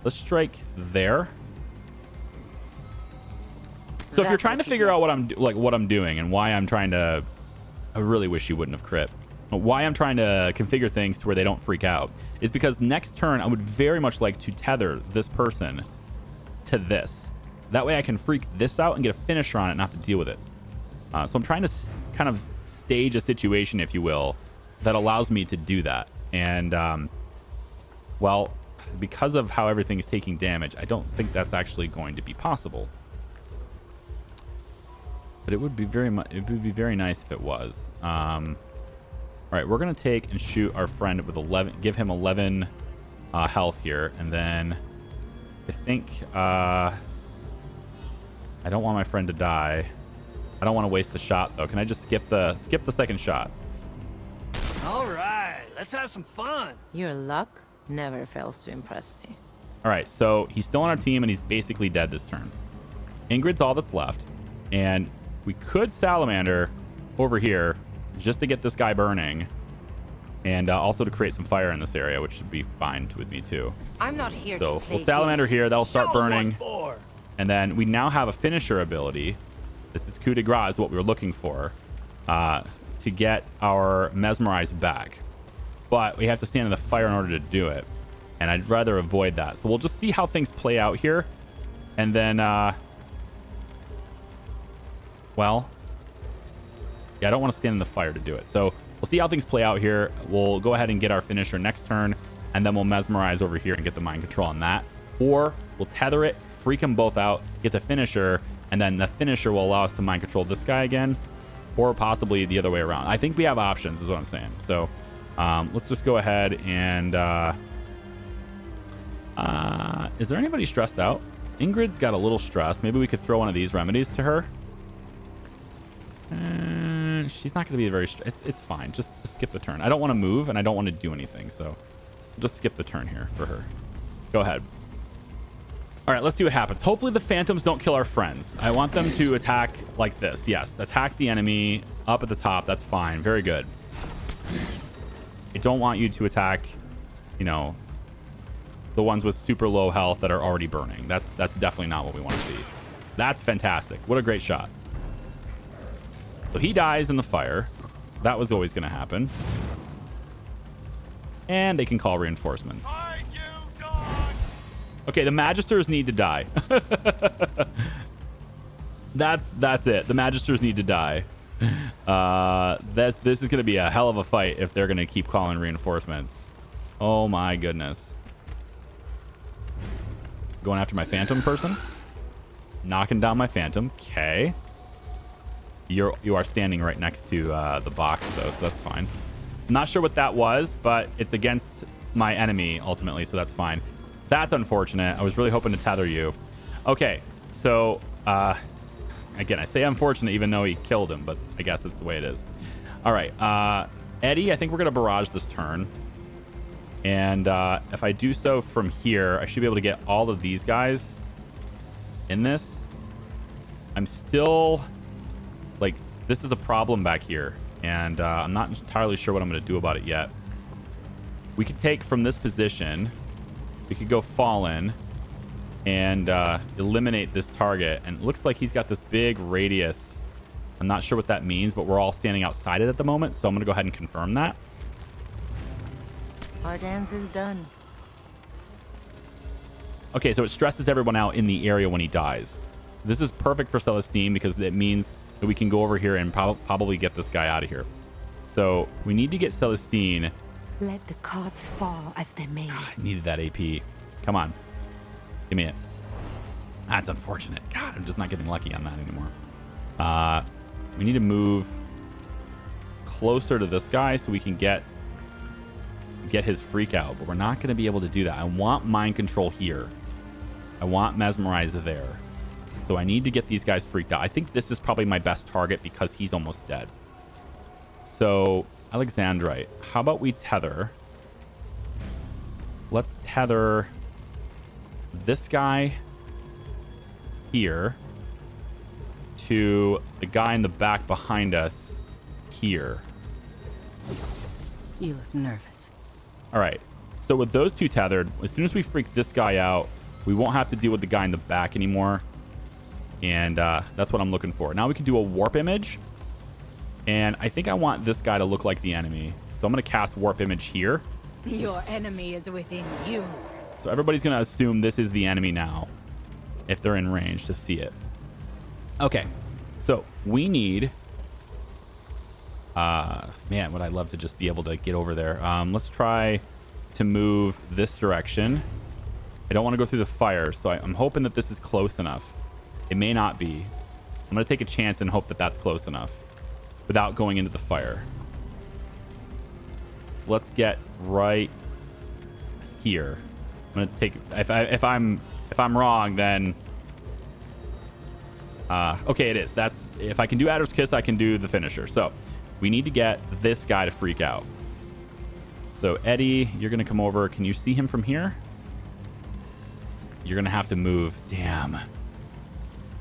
Let's strike there. So if you're trying to figure out what I'm doing and why I'm trying to... I really wish you wouldn't have crit. Why I'm trying to configure things to where they don't freak out is because next turn I would very much like to tether this person to this. That way I can freak this out and get a finisher on it and not have to deal with it. So I'm trying to kind of stage a situation, if you will, that allows me to do that. And, well, because of how everything is taking damage, I don't think that's actually going to be possible. But it would be very nice if it was. All right, we're going to take and shoot our friend with 11, give him 11 health here. And then I think I don't want my friend to die. I don't want to waste the shot, though. Can I just skip the second shot? All right, let's have some fun. Your luck never fails to impress me. All right, so he's still on our team, and he's basically dead this turn. Ingrid's all that's left. And we could Salamander over here just to get this guy burning, and also to create some fire in this area, which should be fine with me too. I'm not here to So play we'll Salamander games. here. That'll start burning. For. And then we now have a finisher ability. This is coup de grace, is what we were looking for, to get our mesmerized back. But we have to stand in the fire in order to do it. And I'd rather avoid that. So we'll just see how things play out here. And then, well, yeah, I don't want to stand in the fire to do it. So we'll see how things play out here. We'll go ahead and get our finisher next turn. And then we'll mesmerize over here and get the mind control on that. Or we'll tether it, freak them both out, get the finisher, and then the finisher will allow us to mind control this guy again, or possibly the other way around. I think we have options is what I'm saying. So let's just go ahead and is there anybody stressed out? Ingrid's got a little stress. Maybe we could throw one of these remedies to her. She's not going to be very it's fine. Just skip the turn. I don't want to move and I don't want to do anything, so just skip the turn here for her. Go ahead. All right, let's see what happens. Hopefully the phantoms don't kill our friends. I want them to attack like this. Yes, attack the enemy up at the top. That's fine. Very good. I don't want you to attack, you know, the ones with super low health that are already burning. That's definitely not what we want to see. That's fantastic. What a great shot. So he dies in the fire. That was always going to happen. And they can call reinforcements. Okay, the Magisters need to die. That's it. The Magisters need to die. This is going to be a hell of a fight if they're going to keep calling reinforcements. Oh my goodness. Going after my phantom person. Knocking down my phantom. Okay. You are standing right next to the box though, so that's fine. I'm not sure what that was, but it's against my enemy ultimately, so that's fine. That's unfortunate. I was really hoping to tether you. Okay, so again, I say unfortunate even though he killed him, but I guess that's the way it is. All right, Eddie, I think we're gonna barrage this turn. And if I do so from here, I should be able to get all of these guys in this. I'm still, like, this is a problem back here. And I'm not entirely sure what I'm going to do about it yet. We could take from this position. We could go Fallen and eliminate this target. And it looks like he's got this big radius. I'm not sure what that means, but we're all standing outside it at the moment. So I'm going to go ahead and confirm that. Our dance is done. Okay, so it stresses everyone out in the area when he dies. This is perfect for Celestine because it means that we can go over here and probably get this guy out of here. So we need to get Celestine. Let the cards fall as they may. I needed that AP. Come on. Give me it. That's unfortunate. God, I'm just not getting lucky on that anymore. We need to move closer to this guy so we can get his freak out, but we're not going to be able to do that. I want mind control here. I want mesmerize there. So I need to get these guys freaked out. I think this is probably my best target because he's almost dead. So Alexandrite, how about we tether? Let's tether this guy here to the guy in the back behind us here. You look nervous. All right. So with those two tethered, as soon as we freak this guy out, we won't have to deal with the guy in the back anymore. And that's what I'm looking for. Now we can do a warp image. And I think I want this guy to look like the enemy. So I'm going to cast warp image here. Your enemy is within you. So everybody's going to assume this is the enemy now, if they're in range to see it. Okay. So we need... man, would I love to just be able to get over there. Let's try to move this direction. I don't want to go through the fire, so I'm hoping that this is close enough. It may not be. I'm going to take a chance and hope that that's close enough without going into the fire. So let's get right here. I'm going to take, if I'm wrong, then okay, it is. That's, if I can do Adder's Kiss, I can do the finisher. So we need to get this guy to freak out. So Eddie, you're going to come over. Can you see him from here? You're going to have to move. Damn.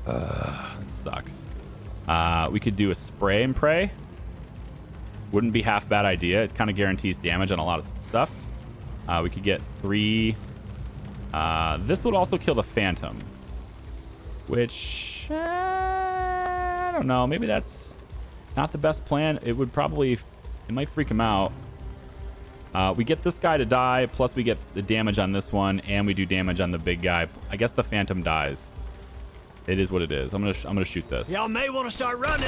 That sucks. We could do a spray and pray. Wouldn't be half bad idea. It kind of guarantees damage on a lot of stuff. We could get 3. This would also kill the Phantom. Which, I don't know. Maybe that's not the best plan. It would probably, it might freak him out. We get this guy to die, plus we get the damage on this one, and we do damage on the big guy. I guess the Phantom dies. It is what it is. I'm gonna shoot this. Y'all may want to start running.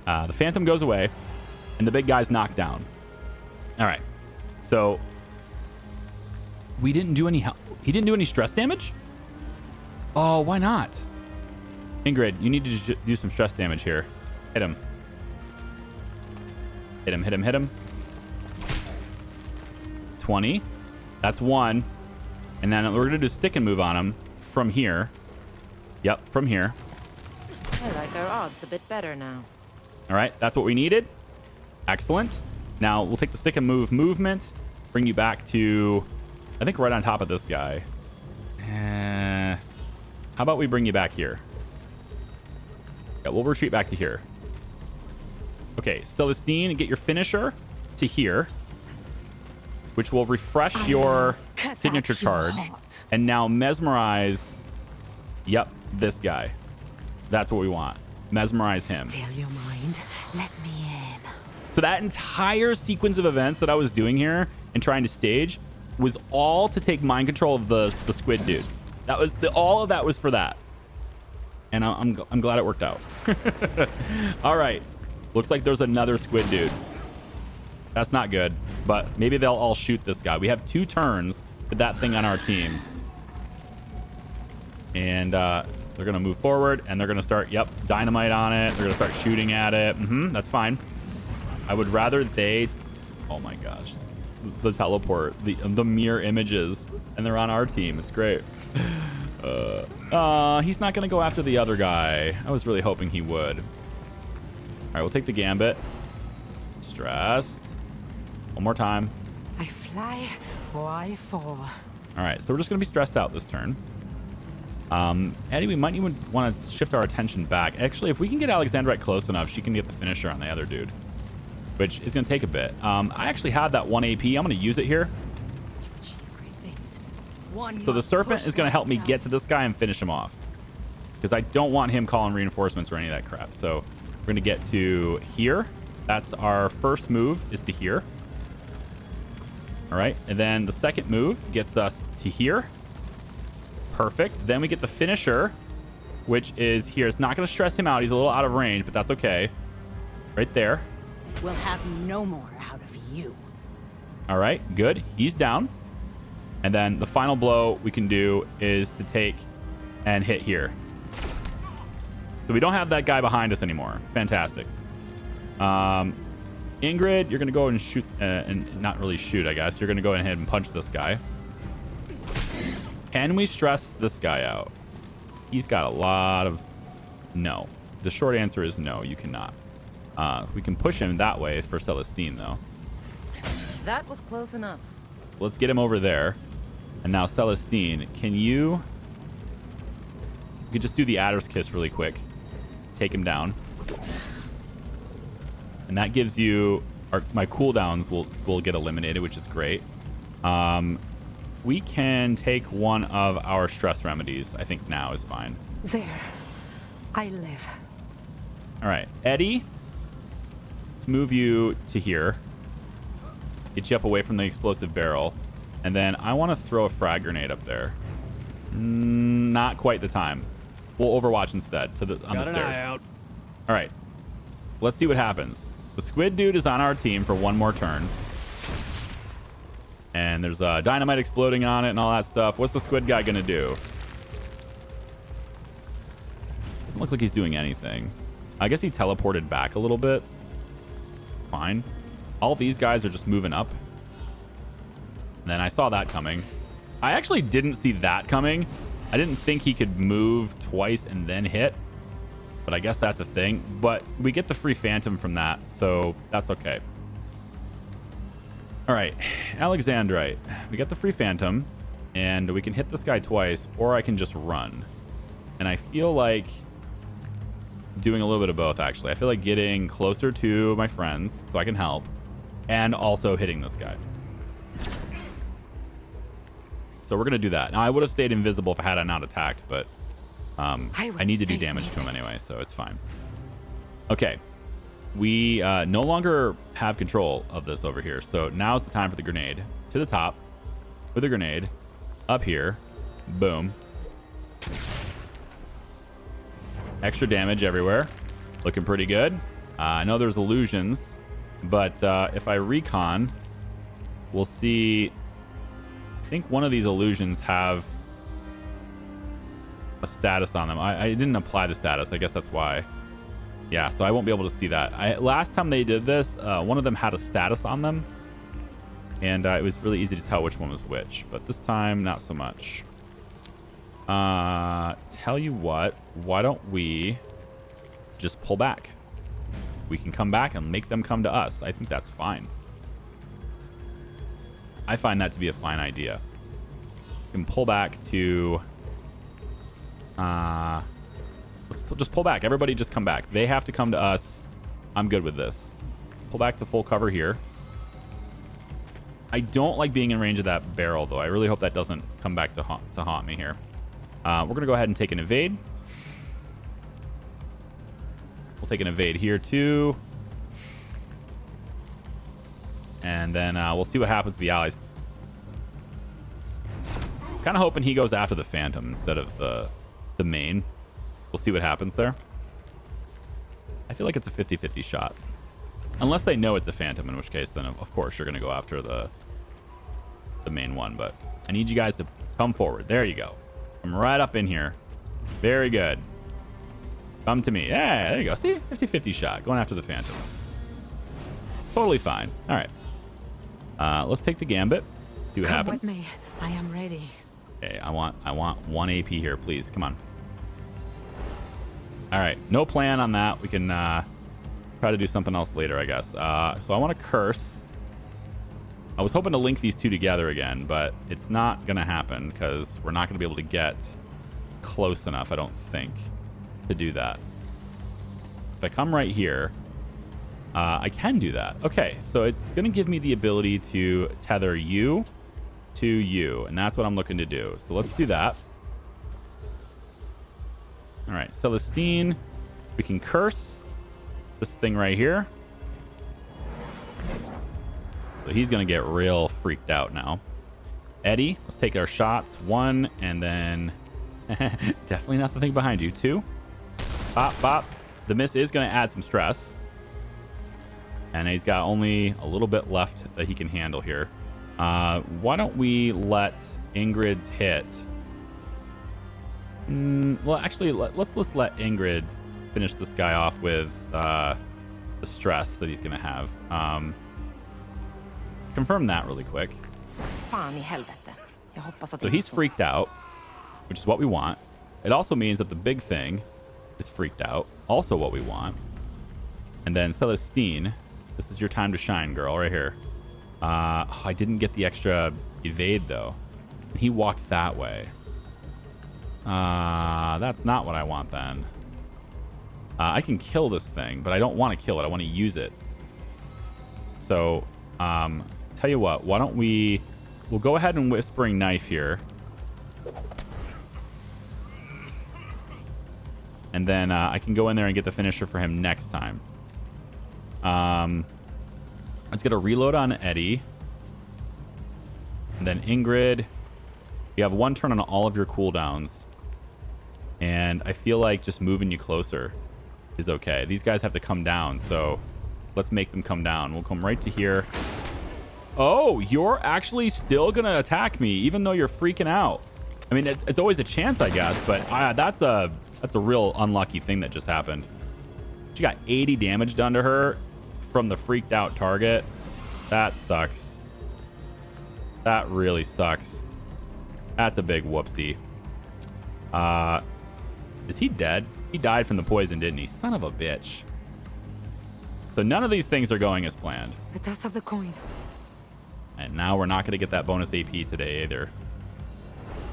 The Phantom goes away, and the big guy's knocked down. All right. So we didn't do any help. He didn't do any stress damage? Oh, why not? Ingrid, you need to do some stress damage here. Hit him. Hit him, hit him, hit him. 20. That's 1. And then we're going to do a stick and move on him from here. Yep, from here. I like our odds a bit better now. All right, that's what we needed. Excellent. Now we'll take the stick and move movement, bring you back to, I think, right on top of this guy. How about we bring you back here? Yeah, we'll retreat back to here. Okay, Celestine, get your finisher to here, which will refresh your signature charge. And now mesmerize, yep, this guy. That's what we want. Mesmerize him. Still your mind. Let me in. So that entire sequence of events that I was doing here and trying to stage was all to take mind control of the squid dude. That was all of that was for that. And I'm glad it worked out. All right. Looks like there's another squid dude. That's not good, but maybe they'll all shoot this guy. We have 2 turns with that thing on our team. And they're going to move forward, and they're going to start, yep, dynamite on it. They're going to start shooting at it. That's fine. I would rather they... Oh, my gosh. The teleport, the mirror images, and they're on our team. It's great. He's not going to go after the other guy. I was really hoping he would. All right, we'll take the gambit. Stressed. One more time. I fly, why fall? All right, so we're just going to be stressed out this turn. Eddie, we might even want to shift our attention back. Actually, if we can get Alexandrite close enough, she can get the finisher on the other dude, which is going to take a bit. I actually had that 1 AP. I'm going to use it here. To achieve great things, So the serpent is going to help me get to this guy and finish him off, because I don't want him calling reinforcements or any of that crap. So we're going to get to here. That's our first move, is to here. All right, and then the second move gets us to here. Perfect. Then we get the finisher, which is here. It's not going to stress him out. He's a little out of range, but that's okay. Right there. We'll have no more out of you. All right, good. He's down. And then the final blow we can do is to take and hit here. So we don't have that guy behind us anymore. Fantastic. Ingrid, you're going to go and shoot, and not really shoot, I guess. You're going to go ahead and punch this guy. Can we stress this guy out? He's got a lot of... No. The short answer is no, you cannot. We can push him that way for Celestine, though. That was close enough. Let's get him over there. And now, Celestine, can you... You could just do the Adder's Kiss really quick. Take him down. And that gives you... my cooldowns will get eliminated, which is great. We can take one of our stress remedies. I think now is fine. There, I live. All right, Eddie, let's move you to here. Get you up away from the explosive barrel. And then I want to throw a frag grenade up there. Not quite the time. We'll overwatch instead on the Got stairs. an eye out. All right, let's see what happens. The squid dude is on our team for one more turn. And there's dynamite exploding on it and all that stuff. What's the squid guy going to do? Doesn't look like he's doing anything. I guess he teleported back a little bit. Fine. All these guys are just moving up. And then I saw that coming. I actually didn't see that coming. I didn't think he could move twice and then hit. But I guess that's a thing. But we get the free phantom from that, so that's okay. All right, Alexandrite. We got the free phantom, and we can hit this guy twice, or I can just run. And I feel like doing a little bit of both, actually. I feel like getting closer to my friends so I can help, and also hitting this guy. So we're going to do that. Now, I would have stayed invisible if I had not attacked, but I need to do damage to him anyway, so it's fine. Okay. We no longer have control of this over here. So now's the time for the grenade. To the top with a grenade. Up here. Boom. Extra damage everywhere. Looking pretty good. I know there's illusions, but if I recon, we'll see. I think one of these illusions have a status on them. I didn't apply the status. I guess that's why. Yeah, so I won't be able to see that. Last time they did this, one of them had a status on them, and it was really easy to tell which one was which. But this time, not so much. Tell you what, why don't we just pull back? We can come back and make them come to us. I think that's fine. I find that to be a fine idea. We can pull back to... Let's just pull back. Everybody just come back. They have to come to us. I'm good with this. Pull back to full cover here. I don't like being in range of that barrel, though. I really hope that doesn't come back to haunt me here. We're going to go ahead and take an evade. We'll take an evade here, too. And then we'll see what happens to the allies. Kind of hoping he goes after the Phantom instead of the main. We'll see what happens there. I feel like it's a 50-50 shot. Unless they know it's a phantom, in which case then of course you're going to go after the main one. But I need you guys to come forward. There you go. Come right up in here. Very good. Come to me. Yeah, there you go. See? 50-50 shot. Going after the phantom. Totally fine. All right. Let's take the gambit. See what happens. Come with me. I am ready. Okay, I want 1 AP here, please. Come on. All right. No plan on that. We can try to do something else later, I guess. So I want to curse. I was hoping to link these two together again, but it's not going to happen because we're not going to be able to get close enough, I don't think, to do that. If I come right here, I can do that. Okay, so it's going to give me the ability to tether you to you, and that's what I'm looking to do. So let's do that. All right, Celestine, we can curse this thing right here. So he's going to get real freaked out now. Eddie, let's take our shots. 1, and then definitely nothing behind you. 2. Bop, bop. The miss is going to add some stress. And he's got only a little bit left that he can handle here. Why don't we let Ingrid's hit? Well, actually, let's let Ingrid finish this guy off with the stress that he's going to have. Confirm that really quick. Fan i helvete. Jag hoppas att So he's freaked out, which is what we want. It also means that the big thing is freaked out, also what we want. And then Celestine, this is your time to shine, girl, right here. I didn't get the extra evade, though. He walked that way. That's not what I want, then. I can kill this thing, but I don't want to kill it. I want to use it. So, tell you what. Why don't we'll go ahead and Whispering Knife here. And then I can go in there and get the finisher for him next time. Let's get a reload on Eddie. And then Ingrid. You have 1 turn on all of your cooldowns. And I feel like just moving you closer is okay. These guys have to come down, so let's make them come down. We'll come right to here. Oh, you're actually still going to attack me, even though you're freaking out. I mean, it's always a chance, I guess, but that's a real unlucky thing that just happened. She got 80 damage done to her from the freaked out target. That sucks. That really sucks. That's a big whoopsie. Is he dead? He died from the poison, didn't he? Son of a bitch. So none of these things are going as planned. The toss of the coin. And now we're not going to get that bonus AP today either.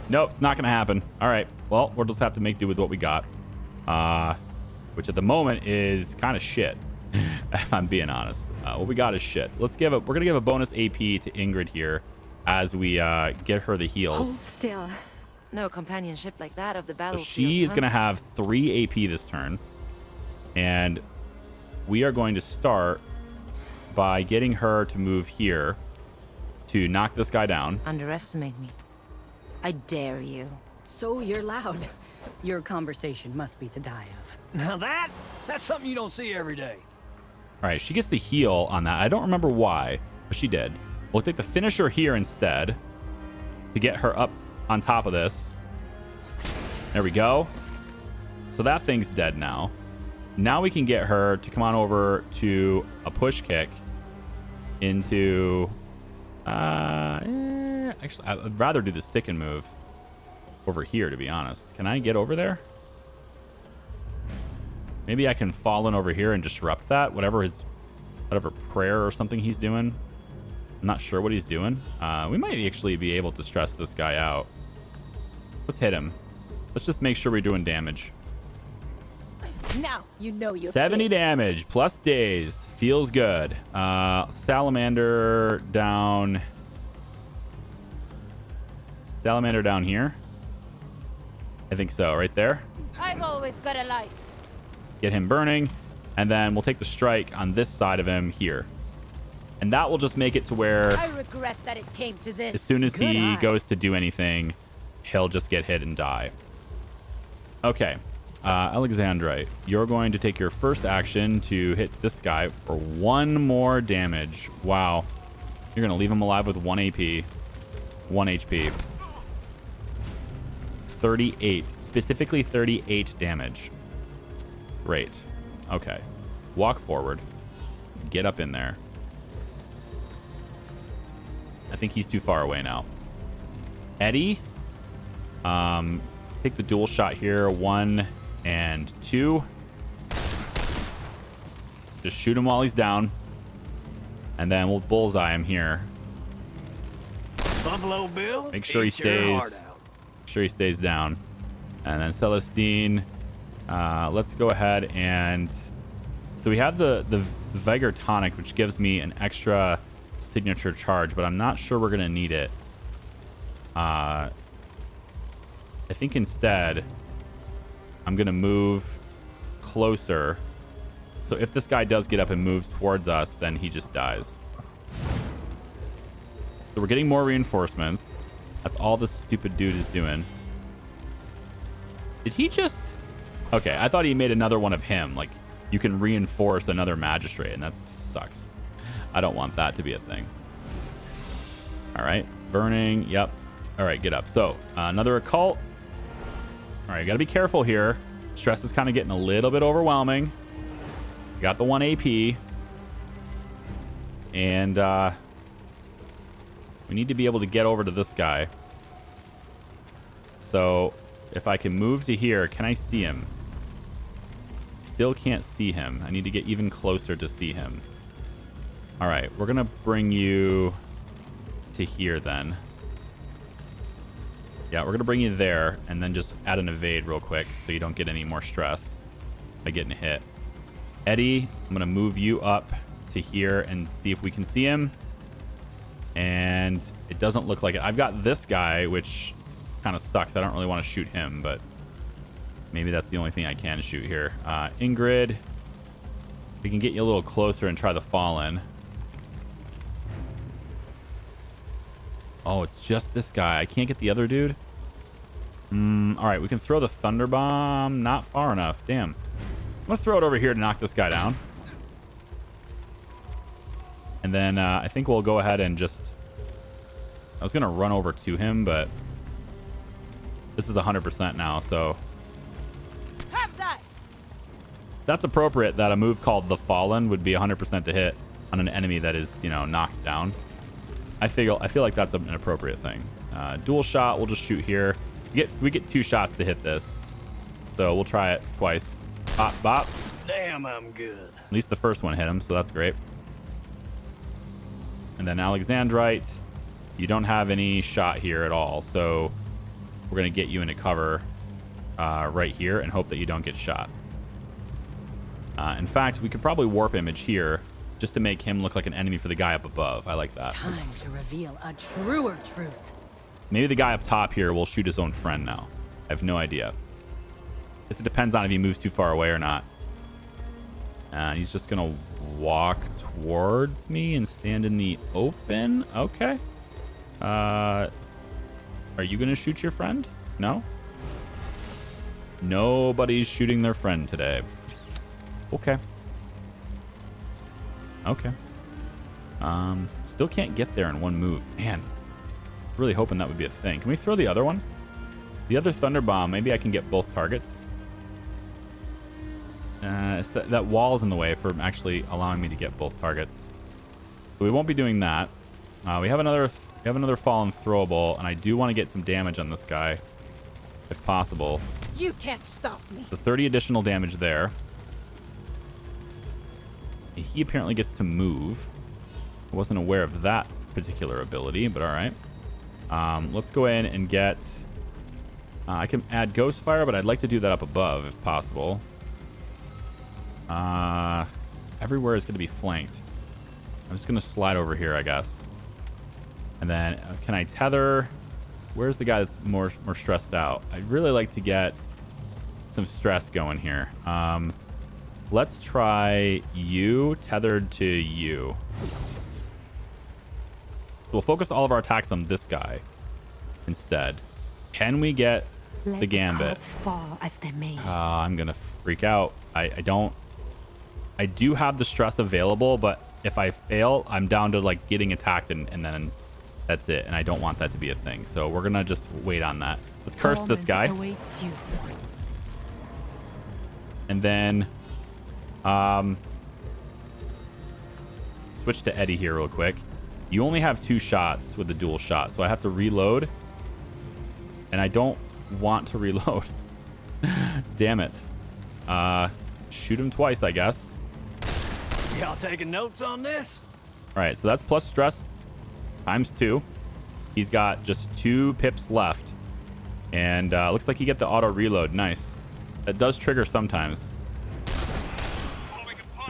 Nope, it's not going to happen. All right. Well, we'll just have to make do with what we got. Which at the moment is kind of shit, if I'm being honest. What we got is shit. We're going to give a bonus AP to Ingrid here as we get her the heals. Hold still. No companionship like that of the So battlefield. she is going to have 3 AP this turn. And we are going to start by getting her to move here to knock this guy down. Underestimate me. I dare you. So you're loud. Your conversation must be to die of. Now that's something you don't see every day. All right, she gets the heal on that. I don't remember why, but she did. We'll take the finisher here instead to get her up on top of this. There we go. So that thing's dead now. Now we can get her to come on over to a push kick into... actually, I'd rather do the stick and move over here, to be honest. Can I get over there? Maybe I can fall in over here and disrupt that, whatever prayer or something he's doing. I'm not sure what he's doing. We might actually be able to stress this guy out. Let's hit him. Let's just make sure we're doing damage. Now you know your 70 place. damage plus days. Feels good. Salamander down. Salamander down here. I think so, right there. I've always got a light. Get him burning. And then we'll take the strike on this side of him here. And that will just make it to where I regret that it came to this. as soon as Good he eye. goes to do anything, he'll just get hit and die. Okay. Alexandrite, you're going to take your first action to hit this guy for 1 more damage. Wow. You're going to leave him alive with 1 AP. 1 HP. 38. Specifically 38 damage. Great. Okay. Walk forward. Get up in there. I think he's too far away now. Eddie. Take the dual shot here. 1 and 2. Just shoot him while he's down. And then we'll bullseye him here. Buffalo Bill. Make sure he stays. Make sure he stays down. And then Celestine. Let's go ahead and. So we have the Vigor Tonic, which gives me an extra signature charge, but I'm not sure we're gonna need it. I think instead I'm gonna move closer. So if this guy does get up and moves towards us, then he just dies. So we're getting more reinforcements. That's all this stupid dude is doing. Did he just... Okay, I thought he made another one of him. Like, you can reinforce another magistrate, and that sucks. I don't want that to be a thing. All right, burning. Yep. All right, get up. So, another occult. All right, you got to be careful here. Stress is kind of getting a little bit overwhelming. Got the 1 AP. And we need to be able to get over to this guy. So if I can move to here, can I see him? Still can't see him. I need to get even closer to see him. All right, we're going to bring you to here then. Yeah, we're going to bring you there and then just add an evade real quick so you don't get any more stress by getting hit. Eddie, I'm going to move you up to here and see if we can see him. And it doesn't look like it. I've got this guy, which kind of sucks. I don't really want to shoot him, but maybe that's the only thing I can shoot here. Ingrid, we can get you a little closer and try the Fallen. Oh, it's just this guy. I can't get the other dude. All right, we can throw the Thunder Bomb. Not far enough. Damn. I'm going to throw it over here to knock this guy down. And then I think we'll go ahead and just... I was going to run over to him, but this is 100% now, so... Have that! That's appropriate that a move called the Fallen would be 100% to hit on an enemy that is, you know, knocked down. I feel like that's an appropriate thing. Dual shot, we'll just shoot here. We get 2 shots to hit this. So we'll try it twice. Bop, bop. Damn, I'm good. At least the first one hit him, so that's great. And then Alexandrite, you don't have any shot here at all, so we're going to get you into cover right here and hope that you don't get shot. In fact, we could probably warp image here just to make him look like an enemy for the guy up above. I like that. Time to reveal a truer truth. Maybe the guy up top here will shoot his own friend now. I have no idea. Guess it depends on if he moves too far away or not. He's just going to walk towards me and stand in the open. Okay. Are you going to shoot your friend? No? Nobody's shooting their friend today. Okay. Okay. Still can't get there in one move. Man, really hoping that would be a thing. Can we throw the other one? The other Thunder Bomb, maybe I can get both targets. It's that wall's in the way for actually allowing me to get both targets. So we won't be doing that. We have another Fallen throwable, and I do want to get some damage on this guy, if possible. You can't stop me. The 30 additional damage there. He apparently gets to move. I wasn't aware of that particular ability, but all right. Let's go in and get... I can add Ghost Fire, but I'd like to do that up above if possible. Everywhere is going to be flanked. I'm just going to slide over here, I guess. And then can I tether? Where's the guy that's more stressed out? I'd really like to get some stress going here. Let's try you tethered to you. We'll focus all of our attacks on this guy instead. Can we get Let the gambit. cards fall as they may. I'm gonna freak out. I do have the stress available, but if I fail, I'm down to like getting attacked and then that's it. And I don't want that to be a thing. So we're gonna just wait on that. Let's curse this guy. Awaits you. And then switch to Eddie here real quick. You only have 2 shots with the dual shot, so I have to reload. And I don't want to reload. Damn it. Shoot him twice, I guess. Y'all taking notes on this? All right, so that's plus stress times 2. He's got just 2 pips left. And looks like you get the auto reload. Nice. That does trigger sometimes.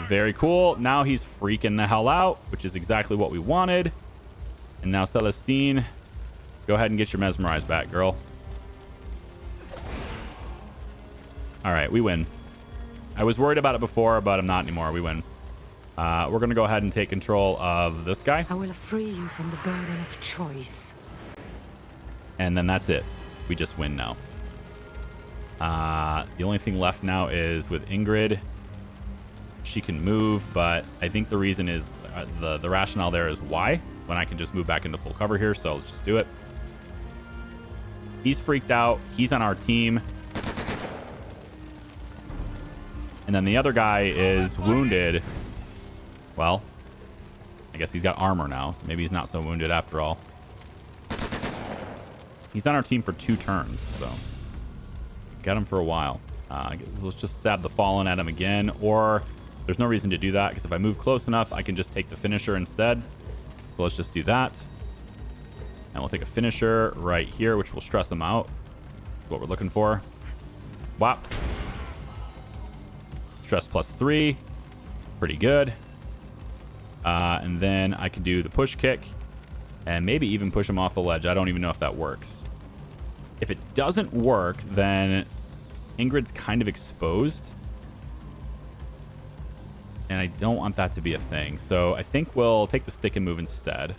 Very cool. Now he's freaking the hell out, which is exactly what we wanted. And now Celestine, go ahead and get your mesmerized back, girl. All right, we win. I was worried about it before, but I'm not anymore. We win. We're going to go ahead and take control of this guy. I will free you from the burden of choice. And then that's it. We just win now. The only thing left now is with Ingrid. She can move, but I think the reason is the rationale there is why, when I can just move back into full cover here. So let's just do it. He's freaked out. He's on our team. And then the other guy is wounded. Well, I guess he's got armor now, so maybe he's not so wounded after all. He's on our team for 2 turns, so got him for a while. Let's just stab the Fallen at him again, or there's no reason to do that because if I move close enough, I can just take the finisher instead. So let's just do that. And we'll take a finisher right here, which will stress them out. What we're looking for. Whop. Stress plus 3. Pretty good. And then I can do the push kick and maybe even push him off the ledge. I don't even know if that works. If it doesn't work, then Ingrid's kind of exposed. And I don't want that to be a thing. So I think we'll take the stick and move instead.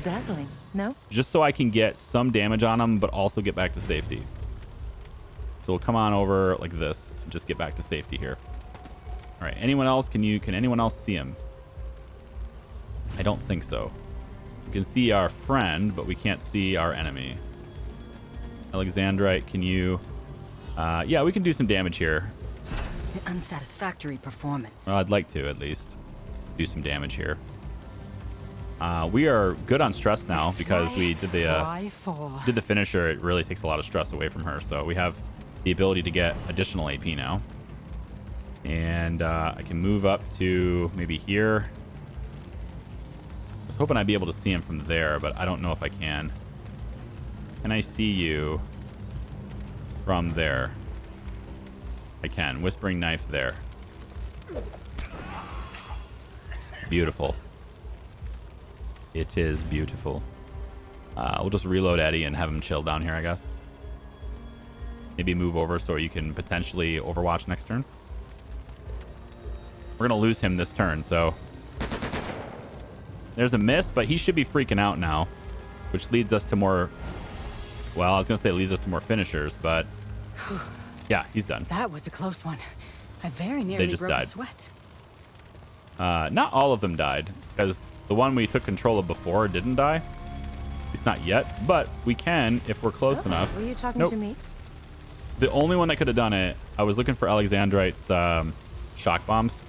Dazzling, no? Just so I can get some damage on him, but also get back to safety. So we'll come on over like this and just get back to safety here. All right, anyone else? Can anyone else see him? I don't think so. We can see our friend, but we can't see our enemy. Alexandrite, can you... yeah, we can do some damage here. An unsatisfactory performance. Well, I'd like to, at least. Do some damage here. We are good on stress now because we did the finisher. It really takes a lot of stress away from her. So we have the ability to get additional AP now. And I can move up to maybe here. I was hoping I'd be able to see him from there, but I don't know if I can. Can I see you from there? I can. Whispering Knife there. Beautiful. It is beautiful. We'll just reload Eddie and have him chill down here, I guess. Maybe move over so you can potentially overwatch next turn. We're going to lose him this turn, so... There's a miss, but he should be freaking out now. Which leads us to more... Well, I was going to say it leads us to more finishers, but... Yeah, he's done. That was a close one. I very nearly just broke died. a sweat. Not all of them died, because the one we took control of before didn't die. At least not yet, but we can if we're close enough. Were you talking Nope. to me? The only one that could have done it, I was looking for Alexandrite's shock bombs,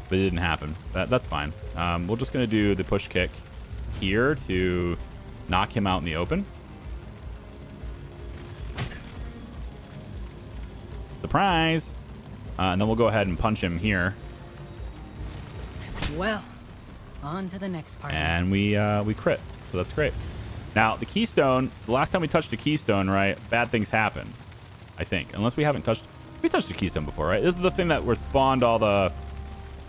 but it didn't happen. That's fine. We're just going to do the push kick here to knock him out in the open. Surprise! And then we'll go ahead and punch him here. Well, on to the next part. And we crit, so that's great. Now, the keystone, the last time we touched a keystone, right, bad things happen, I think. Unless we haven't touched... We touched a keystone before, right? This is the thing that were spawned all the...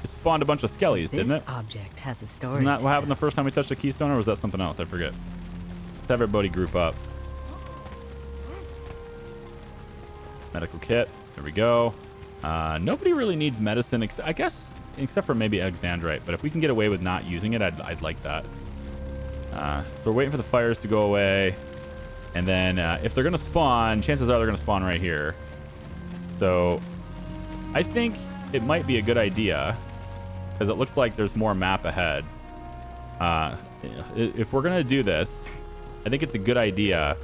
It spawned a bunch of skellies, didn't it? This object has a story. Isn't that to what happened tell. the first time we touched a keystone, or was that something else? I forget. Let's have everybody group up. Medical kit. There we go. Nobody really needs medicine, I guess, except for maybe Alexandrite. But if we can get away with not using it, I'd like that. So we're waiting for the fires to go away. And then if they're going to spawn, chances are they're going to spawn right here. So I think it might be a good idea, because it looks like there's more map ahead. If we're going to do this, I think it's a good idea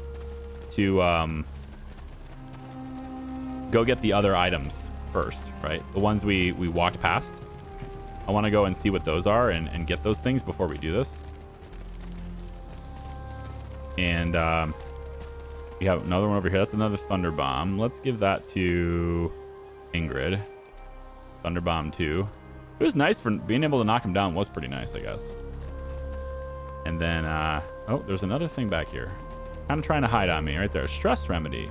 to go get the other items first, right? The ones we walked past. I want to go and see what those are and get those things before we do this. And we have another one over here. That's another Thunder Bomb. Let's give that to Ingrid. Thunder Bomb 2. It was nice for being able to knock him down. Was pretty nice, I guess. And then, oh, there's another thing back here. Kind of trying to hide on me right there. Stress Remedy.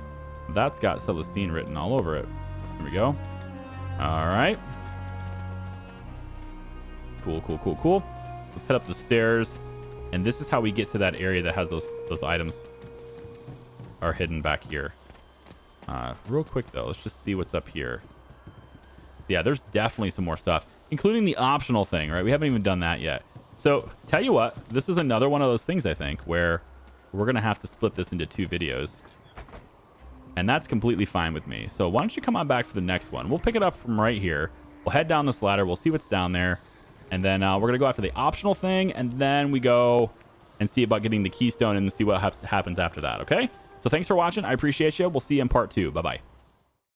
That's got Celestine written all over it. There we go. All right. Cool, cool, cool, cool. Let's head up the stairs. And this is how we get to that area that has those items are hidden back here. Real quick, though, let's just see what's up here. Yeah, there's definitely some more stuff, including the optional thing, right? We haven't even done that yet. So, tell you what, this is another one of those things, I think, where we're going to have to split this into 2 videos. And that's completely fine with me. So, why don't you come on back for the next one? We'll pick it up from right here. We'll head down this ladder. We'll see what's down there. And then we're going to go after the optional thing. And then we go and see about getting the keystone and see what happens after that, okay? So, thanks for watching. I appreciate you. We'll see you in part 2. Bye-bye.